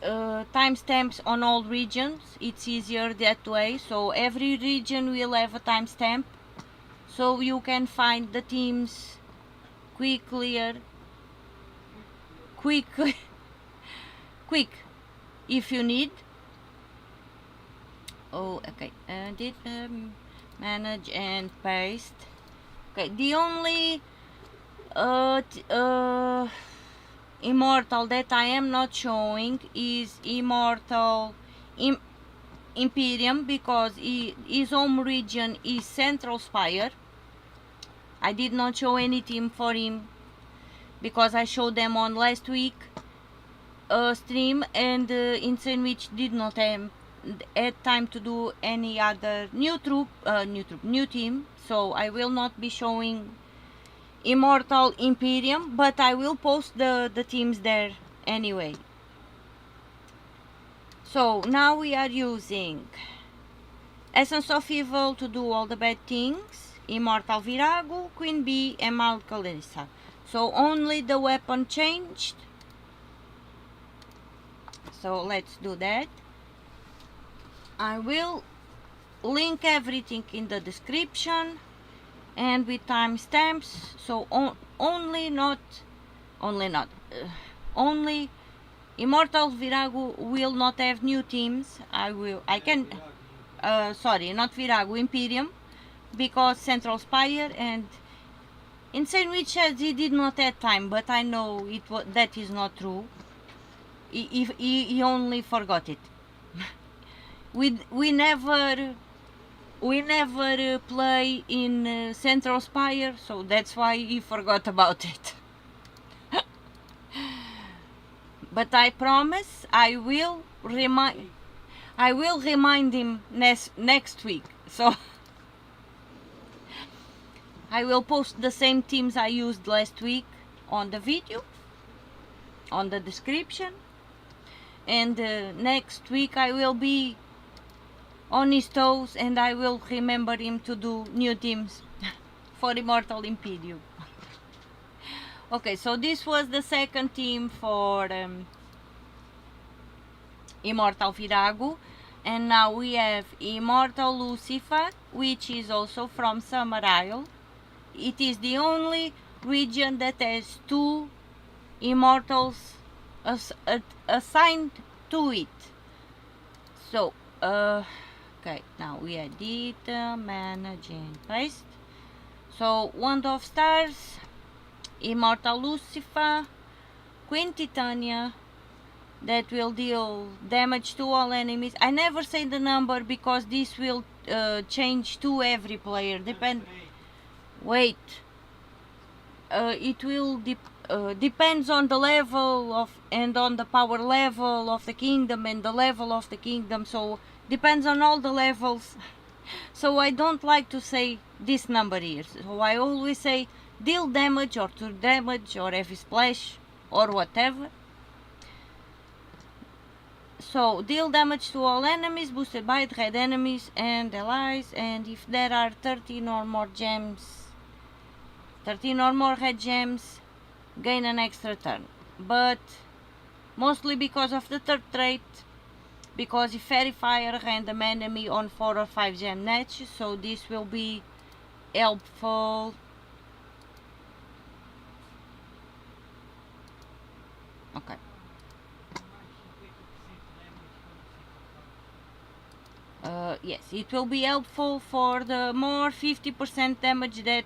timestamps on all regions. It's easier that way, so every region will have a timestamp, so you can find the teams quick if you need. Oh, okay, did manage and paste. Okay, the only Immortal that I am not showing is Immortal Empyrion, because his home region is Central Spire. I did not show any team for him because I showed them on last week stream, and Insane Witch did not have time to do any other new team, so I will not be showing Immortal Empyrion, but I will post the teams there anyway. So now we are using Essence of Evil to do all the bad things, Immortal Virago, Queen Bee, and Glaycia. So only the weapon changed. So let's do that. I will link everything in the description and with timestamps, so only Immortal Virago will not have new teams. Sorry, not Virago, Empyrion, because Central Spire, and Insane Witch says he did not have time, but I know that is not true. He only forgot it. We never play in Central Spire, so that's why he forgot about it. But I promise I will remind him next week. So I will post the same teams I used last week on the video, on the description, and next week I will be on his toes and I will remember him to do new teams for Immortal Empyrion. Okay, so this was the second team for Immortal Virago, and now we have Immortal Lucifa, which is also from Summer Isle. It is the only region that has 2 Immortals assigned to it. So okay, now we edit, manage and paste. So Wand of Stars, Immortal Lucifa, Queen Titania, that will deal damage to all enemies. I never say the number because this will change to every player. Wait. It will depends on the level of and on the power level of the kingdom and the level of the kingdom. So depends on all the levels. So I don't like to say this number here. So I always say deal damage or 2 damage or heavy splash or whatever. So deal damage to all enemies, boosted by red enemies and allies, and if there are 13 or more gems, 13 or more red gems, gain an extra turn. but mostly because of the third trait, because if Fairy Fire random enemy on 4 or 5 gem nets, so this will be helpful. Okay. Yes, it will be helpful for the more 50% damage that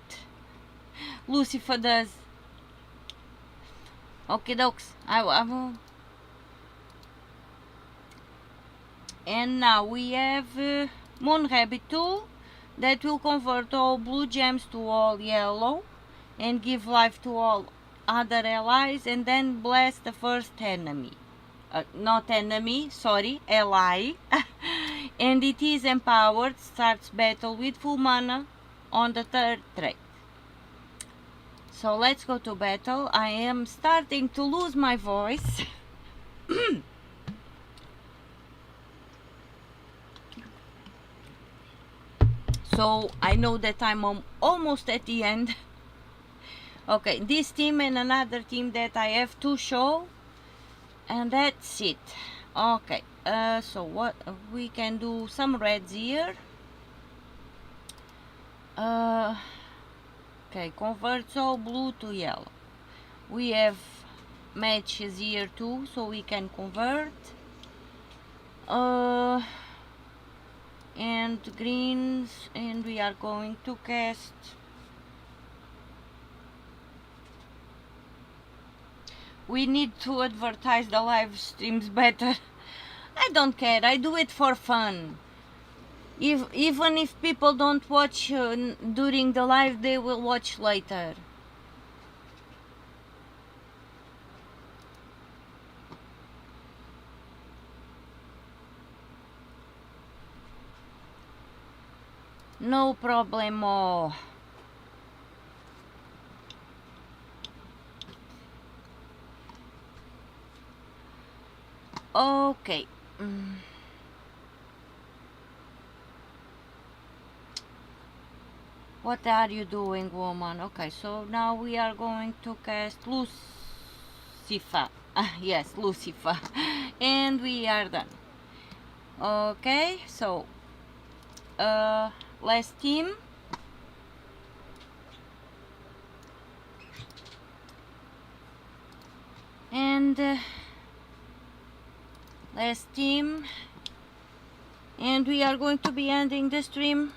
Lucifa does. Okay, dokes. I will. And now we have Moon Rabbit 2 that will convert all blue gems to all yellow and give life to all other allies, and then bless the first enemy. Not enemy, sorry, ally. And it is empowered, starts battle with full mana on the third trait. So let's go to battle. I am starting to lose my voice. So I know that I'm almost at the end. Okay, this team and another team that I have to show, and that's it. Okay, so what we can do, some reds here. Okay, converts all blue to yellow. We have matches here too, so we can convert. And greens, and we are going to cast. We need to advertise the live streams better. I don't care, I do it for fun. Even if people don't watch during the live, they will watch later. No problemo. Okay. What are you doing, woman? Okay, so now we are going to cast Lucifa. Yes, Lucifa. And we are done. Okay, so last team. And last team, and we are going to be ending the stream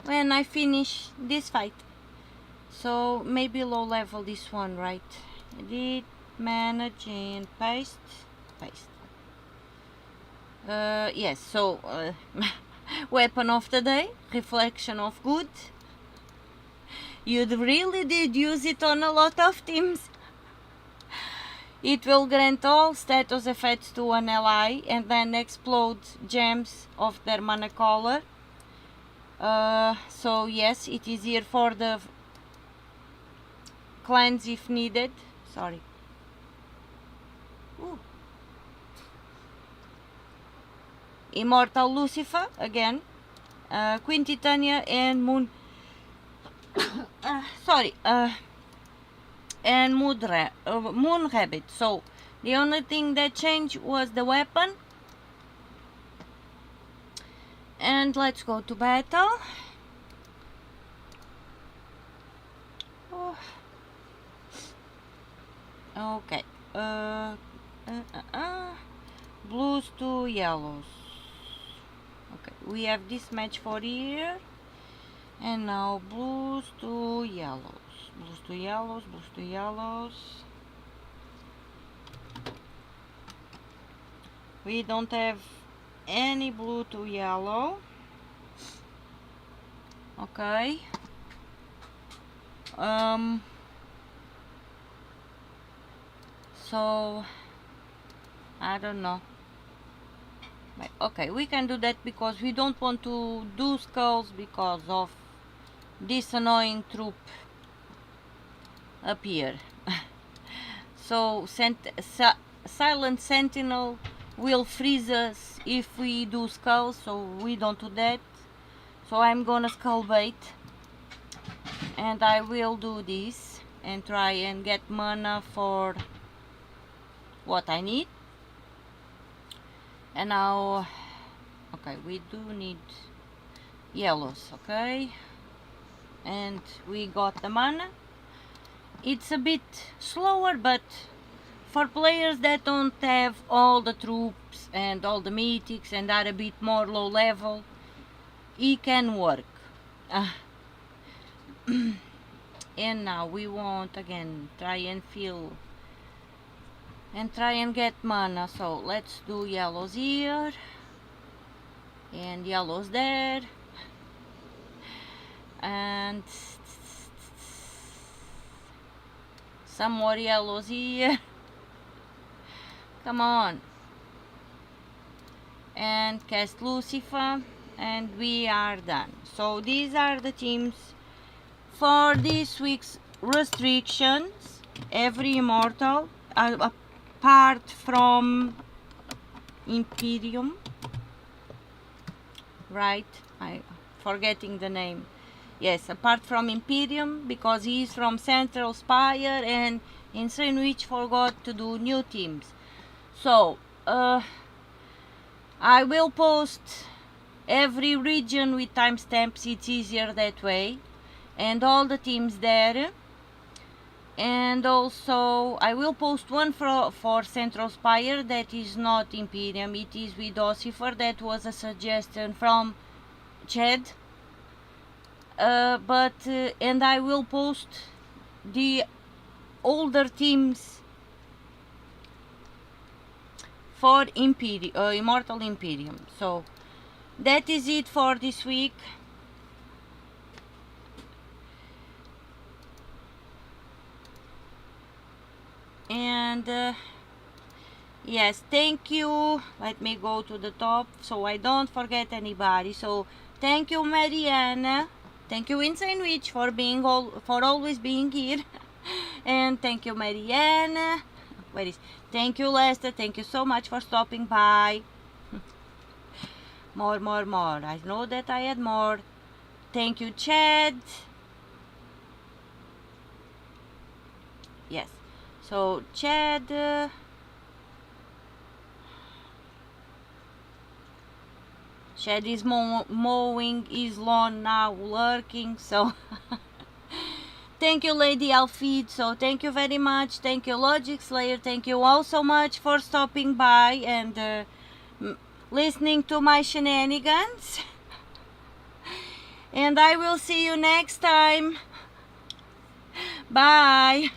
when I finish this fight. So maybe low level this one, right? Edit, manage, and paste. Yes, so weapon of the day, reflection of good. You really did use it on a lot of teams. It will grant all status effects to an ally and then explode gems of their mana color. So yes, it is here for the clans if needed. Sorry. Ooh. Immortal Lucifa again. Queen Titania and Moon. Sorry. And Moon Rabbit. So the only thing that changed was the weapon. And let's go to battle. Oh. Okay. Blues to yellows. Okay, we have this match for here. And now blues to yellows. Blues to yellows, blues to yellows. We don't have any blue to yellow. Okay. So I don't know. But, okay, we can do that because we don't want to do skulls because of this annoying troop up here. So Silent Sentinel will freeze us if we do skulls, so we don't do that. So I'm gonna skull bait, and I will do this. and try and get mana for what I need. And now, okay, we do need yellows, okay, and we got the mana. It's a bit slower, but for players that don't have all the troops and all the mythics and are a bit more low level, it can work. And now we want again try and fill and try and get mana. So let's do yellows here and yellows there, and some more yellows here. Come on. And cast Lucifa, and we are done. So these are the teams for this week's restrictions. Every immortal apart from Empyrion, right? I'm forgetting the name. Yes, apart from Empyrion, because he's from Central Spire, and Insane Witch forgot to do new teams. So I will post every region with timestamps, it's easier that way, and all the teams there. And also I will post one for Central Spire that is not Empyrion, it is with Ossifer. That was a suggestion from Chad. And I will post the older teams for Immortal Empyrion. So that is it for this week. And yes, thank you. Let me go to the top so I don't forget anybody. So thank you, Mariana. Thank you, Insane Witch, for always being here. And thank you, Mariana. Thank you, Lester. Thank you so much for stopping by. More. I know that I had more. Thank you, Chad. Yes. So Chad. Chad is mowing his lawn now, lurking. So thank you, Lady Alfid. So thank you very much. Thank you, Logic Slayer. Thank you all so much for stopping by and listening to my shenanigans. And I will see you next time. Bye.